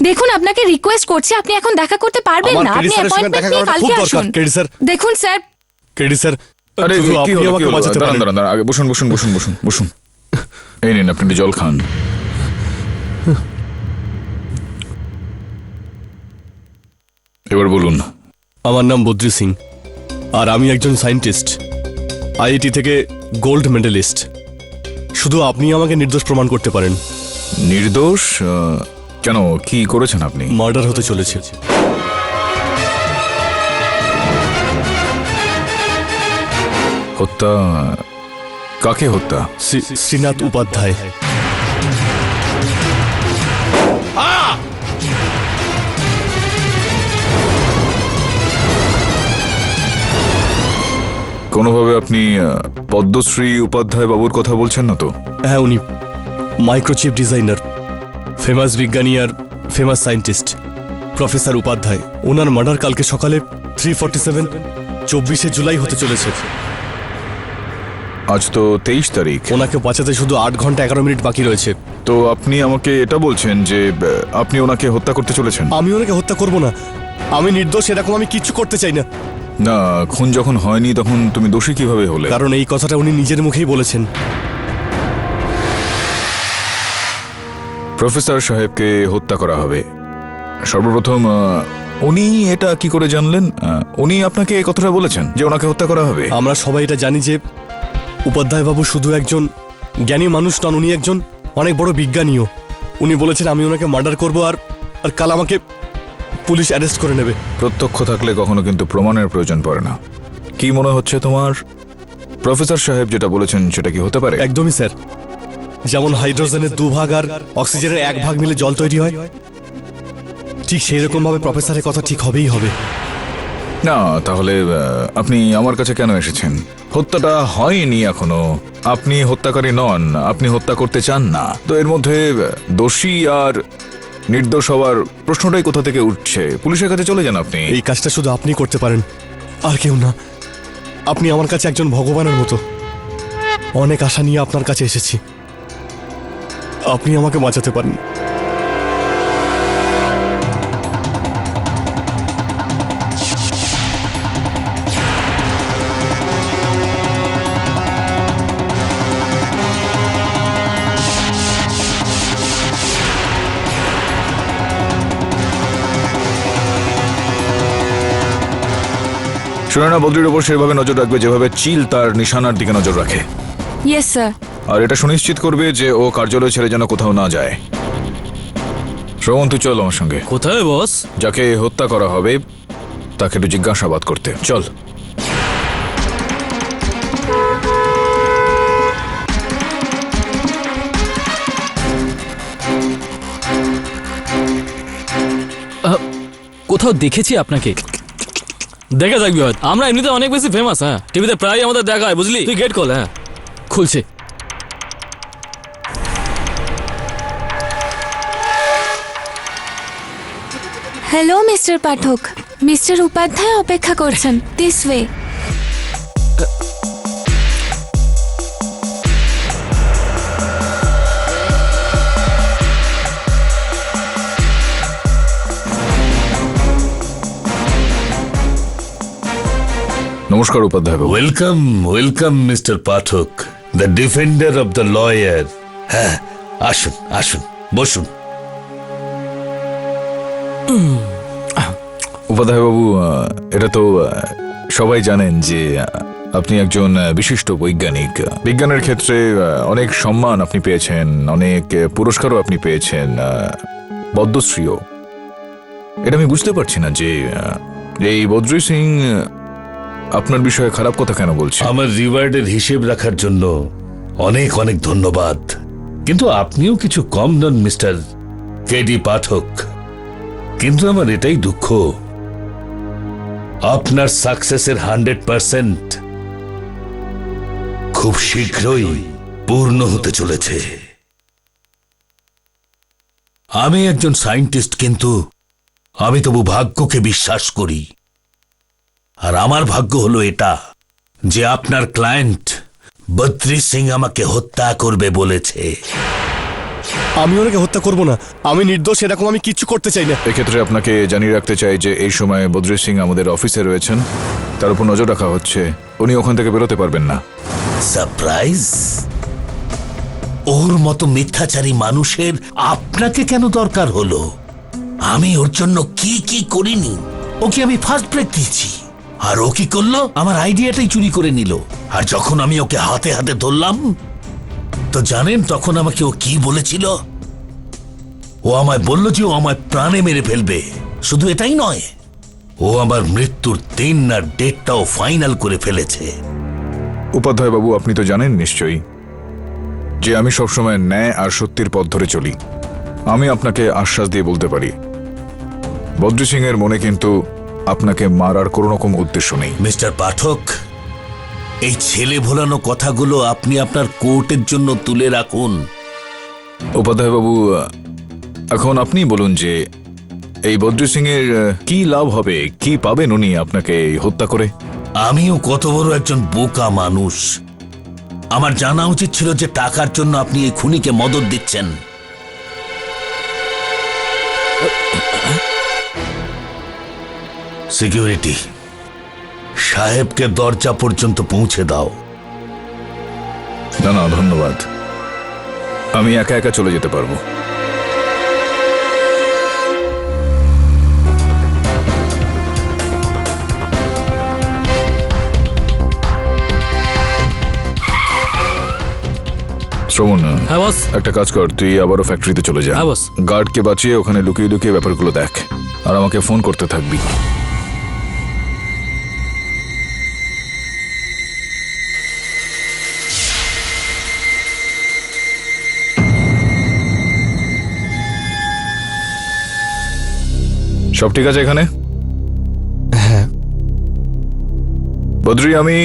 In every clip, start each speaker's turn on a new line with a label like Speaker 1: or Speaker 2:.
Speaker 1: দেখুন আপনাকে রিকোয়েস্ট করছি, আপনি এখন দেখা করতে পারবেন না। আপনি অ্যাপয়েন্টমেন্ট নিয়ে কালকে আসুন। দেখুন স্যার,
Speaker 2: কেডি স্যার,
Speaker 3: আরে
Speaker 2: শুধু
Speaker 3: কি
Speaker 2: আপনি
Speaker 3: হলো,
Speaker 2: আমাকে
Speaker 3: কি হলো?
Speaker 2: বাঁচাতে
Speaker 3: দাঁড়ান
Speaker 2: পারেন।
Speaker 3: দাঁড়ান দাঁড়ান, আগে বসুন বসুন বসুন বসুন বসুন। এই নিন, আপনি একটু জল খান। এবার বলুন।
Speaker 2: আমার নাম বদ্রি সিং, আর আমি একজন সায়েন্টিস্ট, আইআইটি থেকে গোল্ড মেডেলিস্ট। শুধু আপনি আমাকে নির্দোষ প্রমাণ করতে পারেন।
Speaker 3: নির্দোষ? কেন, কি করেছেন আপনি?
Speaker 2: মার্ডার হতে চলেছে।
Speaker 3: হত্যা? কাকে হত্যা?
Speaker 2: শ্রীনাথ উপাধ্যায়।
Speaker 3: কোনোভাবে আপনি পদ্মশ্রী উপাধ্যায় বাবুর কথা বলছেন না তো?
Speaker 2: হ্যাঁ, উনি মাইক্রোচিপ ডিজাইনার, ফেমাস বিজ্ঞানী আর ফেমাস সায়েন্টিস্ট প্রফেসর উপাধ্যায়। ওনার মার্ডার কালকে সকালে 3:47, 24শে জুলাই হতে চলেছে।
Speaker 3: আজ তো 23 তারিখ।
Speaker 2: ওনাকে বাঁচাতে শুধু 8 ঘন্টা 11 মিনিট বাকি রয়েছে।
Speaker 3: তো আপনি আমাকে এটা বলছেন যে আপনি ওনাকে হত্যা করতে চলেছেন?
Speaker 2: আমি ওনাকে হত্যা করব না, আমি নির্দোষ, এরকম আমি কিচ্ছু করতে চাই না।
Speaker 3: না, খুন যখন হয়নি তখন তুমি দোষী কিভাবে হলে?
Speaker 2: কারণ এই কথাটা উনি নিজের মুখেই বলেছেন।
Speaker 3: প্রফেসর সাহেবকে হত্যা করা হবে। সর্বপ্রথম উনি এটা কি করে জানলেন? উনি আপনাকে এই কথাটা বলেছেন যে ওনাকে হত্যা করা হবে?
Speaker 2: আমরা সবাই এটা জানি যে উপাধ্যায় বাবু শুধু একজন জ্ঞানী মানুষ নন, উনি একজন অনেক বড় বিজ্ঞানীও। উনি বলেছেন আমি ওনাকে মার্ডার করব, আর কাল আমাকে পুলিশ অ্যারেস্ট করে নেবে।
Speaker 3: প্রত্যক্ষ থাকলে কখনো কিন্তু প্রমাণের প্রয়োজন পড়ে না। কি মনে হচ্ছে তোমার, প্রফেসর সাহেব যেটা বলেছেন সেটা কি হতে পারে?
Speaker 2: একদমই স্যার। যেমন হাইড্রোজেনের 2 ভাগ আর অক্সিজেনের 1 ভাগ মিলে জল তৈরি হয়, ঠিক সেই রকম ভাবে প্রফেসরের কথা ঠিক হবেই হবে।
Speaker 3: না, তাহলে আপনি আমার কাছে কেন এসেছেন? হত্যাটা হয়নি এখনো, আপনি হত্যাকারী নন, আপনি হত্যা করতে চান না। তো এর মধ্যে দোষী আর নির্দোষ হওয়ার প্রশ্নটাই কোথা থেকে উঠছে? পুলিশের কাছে চলে যান আপনি।
Speaker 2: এই কাজটা শুধু আপনি করতে পারেন, আর কেউ না। আপনি আমার কাছে একজন ভগবানের মতো। অনেক আশা নিয়ে আপনার কাছে এসেছি, আপনি আমাকে বাঁচাতে পারেন।
Speaker 3: শুনে না, বদ্রির ওপর সেভাবে নজর রাখবে যেভাবে চিল তার নিশানার দিকে নজর রাখে।
Speaker 1: Yes sir.
Speaker 3: আর এটা সুনিশ্চিত করবে যে ও কার্যালয় ছেড়ে যেন কোথাও না যায়। শ্রবণ, তুই চল আমার সঙ্গে।
Speaker 4: কোথায় বস?
Speaker 3: যাকে হত্যা করা হবে তাকে একটু জিজ্ঞাসাবাদ করতে চল।
Speaker 4: কোথাও দেখেছি আপনাকে। দেখে থাকবি হয়তো, আমরা এমনিতে অনেক বেশি ফেমাস। হ্যাঁ, টিভিতে প্রায় আমাদের দেখা হয়, বুঝলি? তুই গেট খোল। হ্যাঁ, খুলছে।
Speaker 1: হ্যালো মিস্টার পাঠক, মিস্টার উপাধ্যায় অপেক্ষা করছেন। This way.
Speaker 3: নমস্কার উপাধ্যায় বাবু।
Speaker 5: Welcome welcome mister Pathak, the defender of the lawyer. হ্যাঁ, আসুন আসুন, বসুন।
Speaker 3: উপাধ্যায় বাবু, এটা তো সবাই জানেন যে আপনি একজন বিশিষ্ট বৈজ্ঞানিক। বিজ্ঞানের ক্ষেত্রে অনেক সম্মান আপনি পেয়েছেন, অনেক পুরস্কারও আপনি পেয়েছেন, পদ্মশ্রীও। এটা আমি বুঝতে পারছি না যে এই বদ্রি সিং আপনার বিষয়ে খারাপ কথা কেন বলছে।
Speaker 5: আমার রিওয়ার্ডের হিসেব রাখার জন্য অনেক অনেক ধন্যবাদ, কিন্তু আপনিও কিছু কম নন মিস্টার কেডি পাঠক। কিন্তু আমার এটাই দুঃখ, আপনার সাকসেসের 100% খুব শীঘ্রই পূর্ণ হতে চলেছে। আমি একজন সায়েন্টিস্ট, কিন্তু আমি তবু ভাগ্যকে বিশ্বাস করি। আর আমার ভাগ্য হলো এটা যে আপনার ক্লায়েন্ট বদ্রি সিং আমাকে হত্যা করবে বলেছে।
Speaker 2: আমি ওনাকে হত্যা করব না, আমি নির্দোষ, এরকম আমি কিচ্ছু করতে চাই না।
Speaker 3: এক্ষেত্রে আপনাকে জানিয়ে রাখতে চাই যে এই সময় বদ্রি সিং আমাদের অফিসে রয়েছেন, তার উপর নজর রাখা হচ্ছে, উনি ওখান থেকে বেরোতে পারবেন না।
Speaker 5: সারপ্রাইজ? ওর মতো মিথ্যাচারী মানুষের আপনাকে কেন দরকার হলো? আমি ওর জন্য কি কি করিনি। ওকে আমি ফার্স্ট ব্রেক দিয়েছি, আর ও কি করলো? আমার আইডিয়াটাই চুরি করে নিল। আর যখন আমি ওকে হাতে হাতে ধরলাম, তো জানেন তখন আমাকে ও কি বলেছিল? ও আমায় বলল যে ও আমায় প্রাণে মেরে ফেলবে। শুধু এটাই নয়, ও আমার মৃত্যুর দিন আর ডেটটাও ফাইনাল করে ফেলেছে।
Speaker 3: উপাধ্যায় বাবু, আপনি তো জানেন নিশ্চয়ই যে আমি সবসময় ন্যায় আর সত্যির পথ ধরে চলি। আমি আপনাকে আশ্বাস দিয়ে বলতে পারি, বদ্রি সিং এর মনে কিন্তু আপনাকে মারার কোনো রকম উদ্দেশ্য নেই।
Speaker 5: মিস্টার পাঠক, এই ছেলে ভোলানো কথাগুলো আপনি আপনার কোর্টের জন্য তুলে রাখুন।
Speaker 3: উপাধ্যায় বাবু, এখন আপনি বলুন যে এই বদ্রি সিং এর কি লাভ হবে, কি পাবেন উনি আপনাকে হত্যা করে?
Speaker 5: আমিও কত বড় একজন বোকা মানুষ। আমার জানা উচিত ছিল যে টাকার জন্য আপনি এই খুনিকে মদত দিচ্ছেন। সিকিউরিটি, সাহেবকে দরজা পর্যন্ত পৌঁছে দাও।
Speaker 3: না না, ধন্যবাদ, আমি একা একা চলে যেতে পারবো। শ্রবণ,
Speaker 4: হ্যাঁ বস।
Speaker 3: একটা কাজ কর, তুই আবারও ফ্যাক্টরিতে চলে যা।
Speaker 4: হ্যাঁ বস।
Speaker 3: গার্ডকে বাঁচিয়ে ওখানে লুকিয়ে লুকিয়ে ব্যাপারগুলো দেখ, আর আমাকে ফোন করতে থাকবি। সব ঠিক আছে এখানে?
Speaker 2: হ্যাঁ।
Speaker 3: বদ্রি, আমি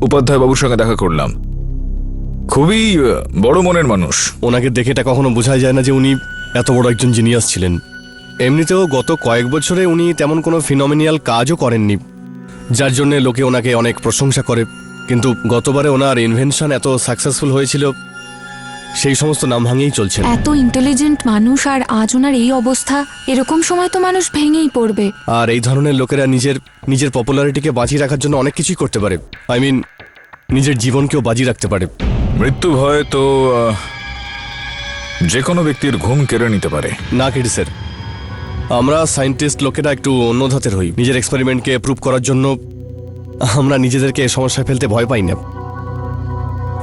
Speaker 3: উপাধ্যায় বাবুর সঙ্গে দেখা করলাম, খুবই বড় মনের মানুষ।
Speaker 2: ওনাকে দেখে এটা কখনো বোঝাই যায় না যে উনি এত বড় একজন জিনিয়াস ছিলেন। এমনিতেও গত কয়েক বছরে উনি তেমন কোনো ফিনোমিনিয়াল কাজও করেননি, যার জন্য লোকে ওনাকে অনেক প্রশংসা করে। কিন্তু গতবারে ওনার ইনভেনশন এত সাকসেসফুল হয়েছিল, সেই সমস্ত নাম ভাঙিয়েই চলছেন।
Speaker 1: এত ইন্টেলিজেন্ট মানুষ আর আজ ওনার এই অবস্থা, এরকম সময় তো মানুষ ভেঙেই পড়বে।
Speaker 2: আর এই ধরনের লোকেরা নিজের পপুলারিটিকে বাঁচিয়ে রাখার জন্য অনেক কিছুই করতে পারে। আই মিন, নিজের জীবনকেও বাজিয়ে রাখতে পারে।
Speaker 3: মৃত্যু ভয় তো যে কোনো ব্যক্তির ঘুম কেড়ে নিতে পারে।
Speaker 2: না কেডি স্যার, আমরা সায়েন্টিস্ট লোকেরা একটু অন্য ধাতের হই। নিজের এক্সপেরিমেন্টকে প্রুভ করার জন্য আমরা নিজেদেরকে সমস্যায় ফেলতে ভয় পাই না,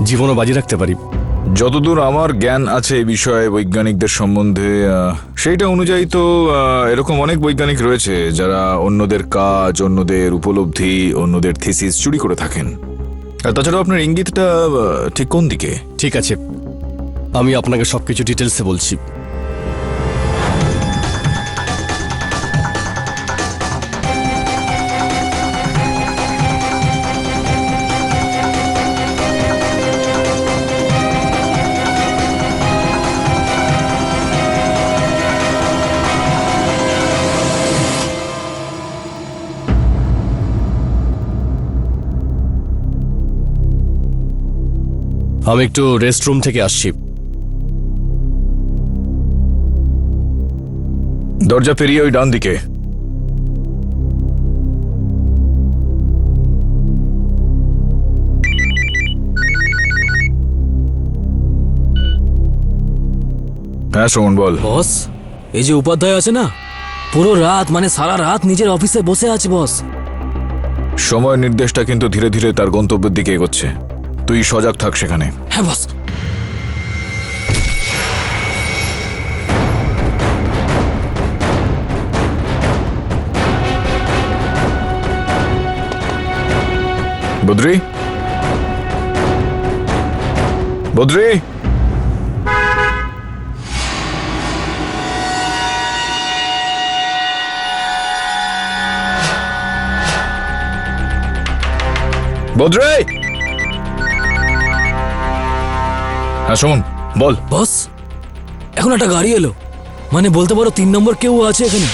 Speaker 2: জীবনও বাজি রাখতে পারি।
Speaker 3: যতদূর আমার জ্ঞান আছে এই বিষয়ে বৈজ্ঞানিকদের সম্বন্ধে, সেইটা অনুযায়ী তো এরকম অনেক বৈজ্ঞানিক রয়েছে যারা অন্যদের কাজ, অন্যদের উপলব্ধি, অন্যদের থিসিস চুরি করে থাকেন। আর তাছাড়াও আপনার ইঙ্গিতটা ঠিক কোন দিকে?
Speaker 2: ঠিক আছে, আমি আপনাকে সবকিছু ডিটেলসে বলছি। আমি একটু রেস্টরুম থেকে আসছি।
Speaker 3: দরজা পেরিয়ে ওই ডান দিকে। হ্যাঁ শ্রবণ, বল।
Speaker 4: বস, এই যে উপাধ্যায় আছে না, পুরো রাত মানে সারা রাত নিজের অফিসে বসে আছে বস।
Speaker 3: সময় নির্দেশটা কিন্তু ধীরে ধীরে তার গন্তব্যের দিকে এগোচ্ছে, তুই সজাগ থাক সেখানে।
Speaker 4: হ্যাঁ বস।
Speaker 3: বদ্রি, বদ্রি, বদ্রি। হ্যাঁ শোন, বল।
Speaker 4: বস, এখন একটা গাড়ি এলো, মানে বলতে পারো 3 নম্বর কেউ আছে এখানে।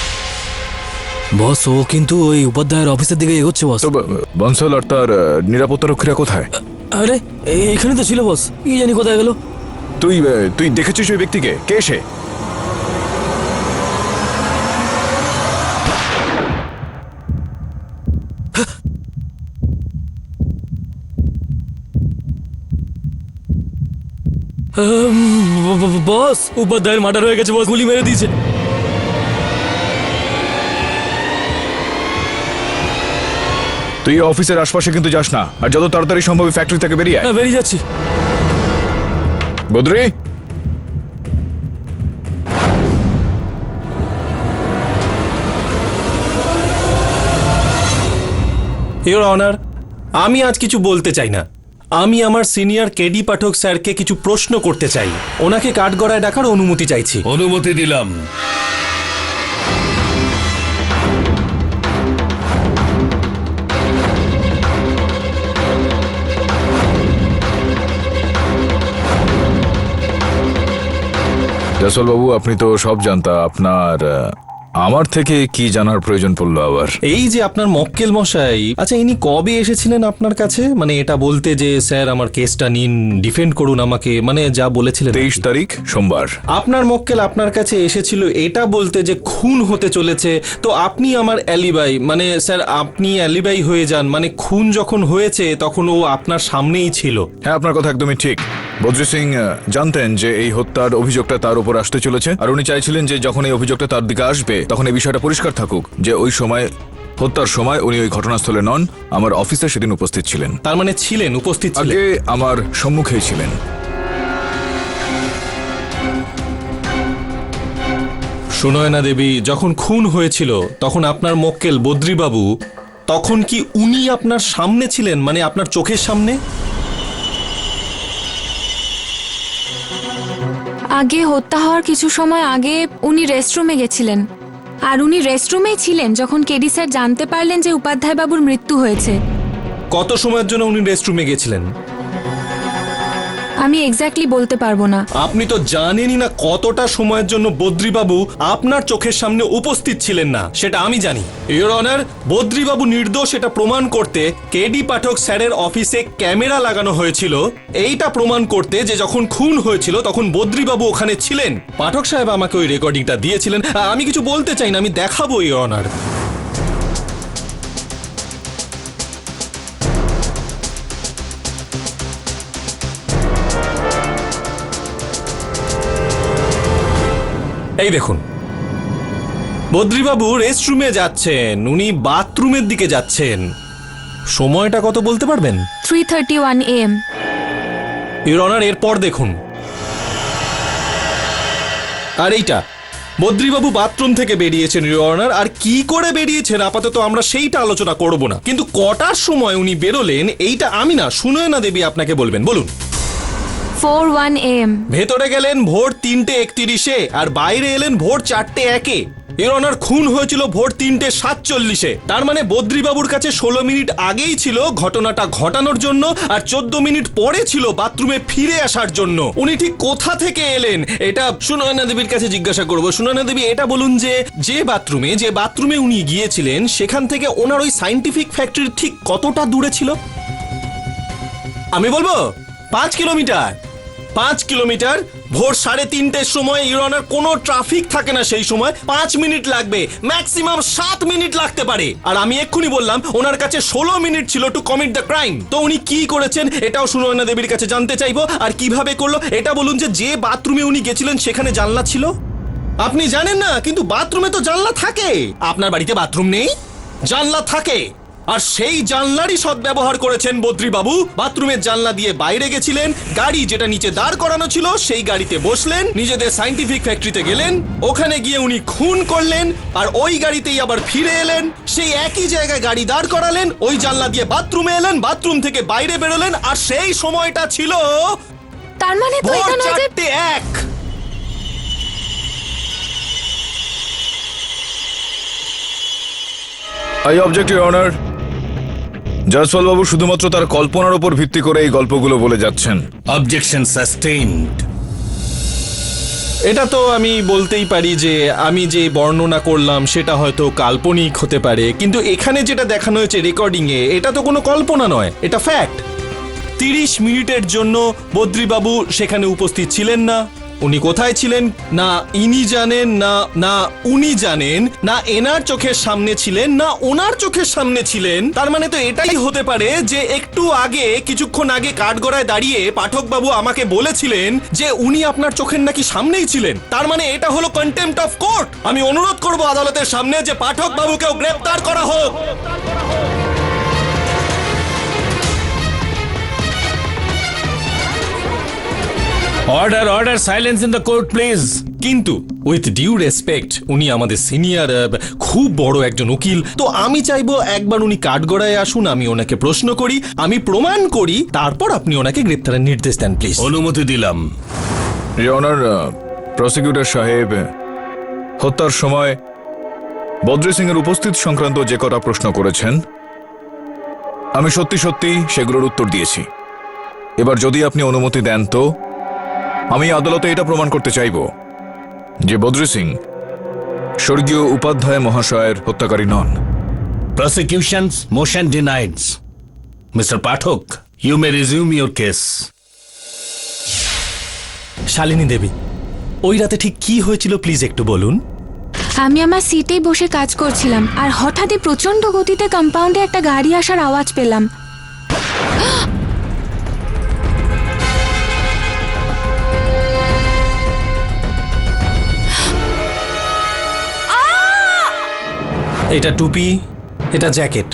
Speaker 4: বস, ও কিন্তু ওই উপাধ্যায়ের অফিসের দিকে এগোচ্ছে বস।
Speaker 3: তো বনসল আর তার নিরাপত্তা রক্ষীরা কোথায়?
Speaker 4: আরে এখানে তো ছিল বস, কি জানি কোথায় গেল।
Speaker 3: তুই দেখেছিস ওই ব্যক্তিকে? কে সে?
Speaker 4: বস, উপাধ্যায়ের মার্ডার হয়ে গেছে বস, গুলি মেরে দিয়েছে।
Speaker 3: তুই অফিসের আশপাশে কিন্তু যাস না, আর যত তাড়াতাড়ি সম্ভব ফ্যাক্টরি থেকে বেরিয়ে আয়।
Speaker 4: হ্যাঁ, বেরিয়ে যাচ্ছি।
Speaker 3: বদ্রি,
Speaker 6: ইওর অনার, আমি আজ কিছু বলতে চাই না। আমি আমার সিনিয়র কেডি পাঠক স্যারকে কিছু প্রশ্ন করতে চাই। ওনাকে কাঠগড়ায় ডাকার অনুমতি চাইছি।
Speaker 7: অনুমতি দিলাম।
Speaker 3: জয়সওয়াল বাবু, আপনি তো সব জানতা, আপনার আমার থেকে কি জানার প্রয়োজন পড়লো আবার?
Speaker 6: এই যে আপনার মক্কেল মশাই, আচ্ছা ইনি কবে এসেছিলেন আপনার কাছে? মানে এটা বলতে যে স্যার আমার কেসটা নিন, ডিফেন্ড করুন আমাকে, মানে যা বলেছিলেন।
Speaker 3: 23 তারিখ সোমবার।
Speaker 6: আপনার মক্কেল আপনার কাছে এসেছিল এটা বলতে যে খুন হতে চলেছে, তো আপনি আমার অ্যালিবাই, মানে স্যার আপনি অ্যালিবাই হয়ে যান, মানে খুন যখন হয়েছে তখন ও আপনার সামনেই ছিল।
Speaker 3: হ্যাঁ, আপনার কথা একদমই ঠিক। বদ্রি সিং জানতেন যে এই হত্যার অভিযোগটা তার উপর আসতে চলেছে, আর উনি চাইছিলেন যে যখন এই অভিযোগটা তার দিকে আসবে তখন এই বিষয়টা পরিষ্কার থাকুক যে ওই সময়, হত্যার সময় উনি ওই ঘটনাস্থলে নন, আমার অফিসে সেদিন উপস্থিত ছিলেন।
Speaker 6: তার মানে ছিলেন, উপস্থিত ছিলেন।
Speaker 3: আগে আমার সম্মুখেই ছিলেন।
Speaker 6: সুনয়না দেবী যখন খুন হয়েছিল তখন আপনার মক্কেল বদ্রিবাবু, তখন কি উনি আপনার সামনে ছিলেন, মানে আপনার চোখের সামনে?
Speaker 1: আগে হত্যা হওয়ার কিছু সময় আগে উনি রেস্টরুমে গেছিলেন, আর উনি রেস্টরুমেই ছিলেন যখন কেডি স্যার জানতে পারলেন যে উপাধ্যায় বাবুর মৃত্যু হয়েছে।
Speaker 6: কত সময়ের জন্য উনি রেস্টরুমে গেছিলেন?
Speaker 1: আমি এক্স্যাক্টলি বলতে পারবো না।
Speaker 6: আপনি তো জানেনই না কতটা সময়ের জন্য বদ্রিবাবু আপনার চোখের সামনে উপস্থিত ছিলেন না, সেটা আমি জানি। ইওর অনার, বদ্রিবাবু নির্দোষ এটা প্রমাণ করতে কেডি পাঠক স্যারের অফিসে ক্যামেরা লাগানো হয়েছিল, এইটা প্রমাণ করতে যে যখন খুন হয়েছিল তখন বদ্রিবাবু ওখানে ছিলেন। পাঠক সাহেব আমাকে ওই রেকর্ডিংটা দিয়েছিলেন। আমি কিছু বলতে চাই না, আমি দেখাবো ইওর অনার। এই দেখুন, বদ্রিবাবু রেস্টরুমে যাচ্ছেন, উনি বাথরুমের দিকে যাচ্ছেন। সময়টা কত বলতে পারবেন?
Speaker 1: 3:31 AM।
Speaker 6: ইওর অনার, এরপর দেখুন, আর এইটা বদ্রিবাবু বাথরুম থেকে বেরিয়েছেন ইওর অনার। আর কি করে বেরিয়েছেন আপাতত আমরা সেইটা আলোচনা করব না, কিন্তু কটার সময় উনি বেরোলেন এইটা আমি না, সুনয়না দেবী আপনাকে বলবেন। বলুন।
Speaker 1: 4:01 AM।
Speaker 6: ভেতরে গেলেন ভোর 3:31-এ আর বাইরে এলেন ভোর 4:01-এ। এর অনার খুন হয়েছিল ভোর 3:47-এ। তার মানে বদ্রিবাবুর কাছে 16 মিনিট আগেই ছিল ঘটনাটা ঘটানোর জন্য, আর 14 মিনিট পরে ছিল বাথরুমে ফিরে আসার জন্য। উনি ঠিক কোথা থেকে এলেন এটা সুনয়না দেবীর কাছে জিজ্ঞাসা করব। সুনয়না দেবী, এটা বলুন যে বাথরুমে উনি গিয়েছিলেন সেখান থেকে ওনার ওই সায়েন্টিফিক ফ্যাক্টরি ঠিক কতটা দূরে ছিল? আমি বলবো 5 কিলোমিটার। 5 কিলোমিটার। ভোর 3:30-এর সময় ইওর অনার কোনো ট্রাফিক থাকে না, সেই সময় 5 মিনিট লাগবে, ম্যাক্সিমাম 7 মিনিট লাগতে পারে। আর আমি এক্ষুনি বললাম ওনার কাছে 16 মিনিট ছিল টু কমিট দ্য ক্রাইম। তো উনি কি করেছেন এটাও সুনয়না দেবীর কাছে জানতে চাইবো। আর কিভাবে করলো এটা বলুন। যে বাথরুমে উনি গেছিলেন সেখানে জানলা ছিল? আপনি জানেন না, কিন্তু বাথরুমে তো জানলা থাকে। আপনার বাড়িতে বাথরুম নেই? জানলা থাকে। আর সেই জানলারই সদ্ব্যবহার করেছেন বদ্রিবাবু। বাথরুমের জানলা দিয়ে বাইরে গেছিলেন, গাড়ি যেটা নিচে দাঁড় করানো ছিল সেই গাড়িতে বসলেন, নিজেদের সায়েন্টিফিক ফ্যাক্টরিতে গেলেন, ওখানে গিয়ে উনি খুন করলেন, আর ওই গাড়িতেই আবার ফিরে এলেন, সেই একই জায়গায় গাড়ি দাঁড় করালেন, ওই জানলা দিয়ে বাথরুমে এলেন, বাথরুম থেকে বাইরে বেরোলেন, আর সেই সময়টা ছিল
Speaker 1: তার মানে তো
Speaker 6: ভোর
Speaker 1: এটা নয় যে
Speaker 6: 4:01।
Speaker 3: I object your honour. Jaiswal বাবু শুধুমাত্র তার কল্পনার উপর ভিত্তি করে এই গল্পগুলো বলে যাচ্ছেন।
Speaker 7: Objection sustained.
Speaker 6: এটা তো আমি বলতেই পারি যে আমি যে বর্ণনা করলাম সেটা হয়তো কাল্পনিক হতে পারে, কিন্তু এখানে যেটা দেখানো হয়েছে রেকর্ডিং এ এটা তো কোনো কল্পনা নয়, এটা ফ্যাক্ট। 30 মিনিটের জন্য বদ্রীবাবু সেখানে উপস্থিত ছিলেন না। উনি কোথায় ছিলেন না ইনি জানেন, না উনি জানেন, না এনার চোখের সামনে ছিলেন, না ওনার চোখের সামনে ছিলেন। তার মানে তো এটাই হতে পারে যে একটু আগে, কিছুক্ষণ আগে কাঠগড়ায় দাঁড়িয়ে পাঠকবাবু আমাকে বলেছিলেন যে উনি আপনার চোখের নাকি সামনেই ছিলেন। তার মানে এটা হলো কন্টেম্পট অফ কোর্ট। আমি অনুরোধ করব আদালতের সামনে যে পাঠকবাবুকেও গ্রেপ্তার করা হোক।
Speaker 7: Order order silence in the court please.
Speaker 6: কিন্তু উইথ ডিউ রেসপেক্ট, উনি আমাদের সিনিয়র, খুব বড় একজন উকিল। তো আমি চাইবো একবার উনি কাঠগড়ায় আসুন, আমি ওনাকে প্রশ্ন করি, আমি প্রমাণ করি, তারপর আপনি ওনাকে গ্রেপ্তারের নির্দেশ দেন প্লিজ।
Speaker 7: অনুমতি দিলাম।
Speaker 3: ইওর অনার, প্রসিকিউটর সাহেব হত্যার সময় বদ্রি সিং এর উপস্থিত সংক্রান্ত যে কটা প্রশ্ন করেছেন আমি সত্যি সত্যি সেগুলোর উত্তর দিয়েছি। এবার যদি আপনি অনুমতি দেন তো আমি আদালতে এটা প্রমাণ করতে চাইব যে বদ্রি সিং স্বর্গীয় উপাধ্যায় মহাশয়ের হত্যাকারী নন।
Speaker 7: Prosecution's motion denied. Mr. Pathak, you may resume your case.
Speaker 6: Shalini দেবী, ওই রাতে ঠিক কি হয়েছিল প্লিজ একটু বলুন।
Speaker 1: আমি আমার সিটেই বসে কাজ করছিলাম আর হঠাৎই প্রচন্ড গতিতে কম্পাউন্ডে একটা গাড়ি আসার আওয়াজ পেলাম।
Speaker 6: এটা টুপি, এটা জ্যাকেট,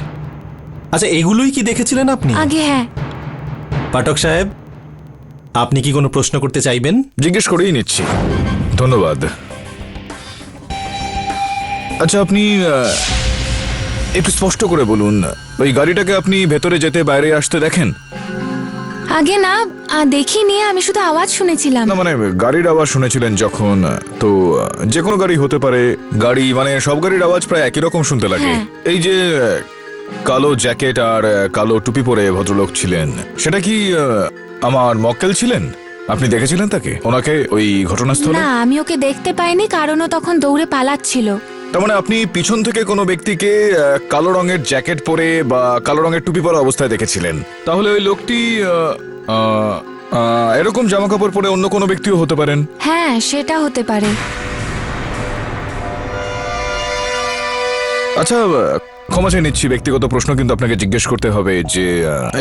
Speaker 6: আচ্ছা এগুলোই কি দেখেছিলেন আপনি?
Speaker 1: আগে হ্যাঁ।
Speaker 6: পাঠক সাহেব, আপনি কি কোনো প্রশ্ন করতে চাইবেন?
Speaker 3: জিজ্ঞেস করেই নিচ্ছি, ধন্যবাদ। আচ্ছা আপনি একটু স্পষ্ট করে বলুন, ওই গাড়িটাকে আপনি ভেতরে যেতে বাইরে আসতে দেখেন?
Speaker 1: আগে না, দেখিনি, আমি শুধু আওয়াজ শুনেছিলাম।
Speaker 3: না মানে গাড়ির আওয়াজ শুনেছিলেন যখন, তো যে কোনো গাড়ি হতে পারে। গাড়ি মানে সব গাড়ির আওয়াজ প্রায় একই রকম শুনতে লাগে।
Speaker 1: হ্যাঁ।
Speaker 3: এই যে কালো জ্যাকেট আর কালো টুপি পরে ভদ্রলোক ছিলেন, সেটা কি আমার মক্কেল ছিলেন? আপনি দেখেছিলেন তাকে, ওনাকে ওই ঘটনাস্থলে?
Speaker 1: না, আমি ওকে দেখতে পাইনি কারণ ও তখন দৌড়ে পালাচ্ছিল।
Speaker 3: তার মানে আপনি পিছন থেকে কোনো ব্যক্তিকে কালো রঙের জ্যাকেট পরে বা কালো রঙের টুপি পরা অবস্থায় দেখেছিলেন। তাহলে ওই লোকটি এরকম জামা কাপড় পরে অন্য কোনো ব্যক্তিও হতে পারেন।
Speaker 1: হ্যাঁ, সেটা হতে পারে।
Speaker 3: আচ্ছা ক্ষমা চেয়ে নিচ্ছি, ব্যক্তিগত প্রশ্ন কিন্তু আপনাকে জিজ্ঞেস করতে হবে যে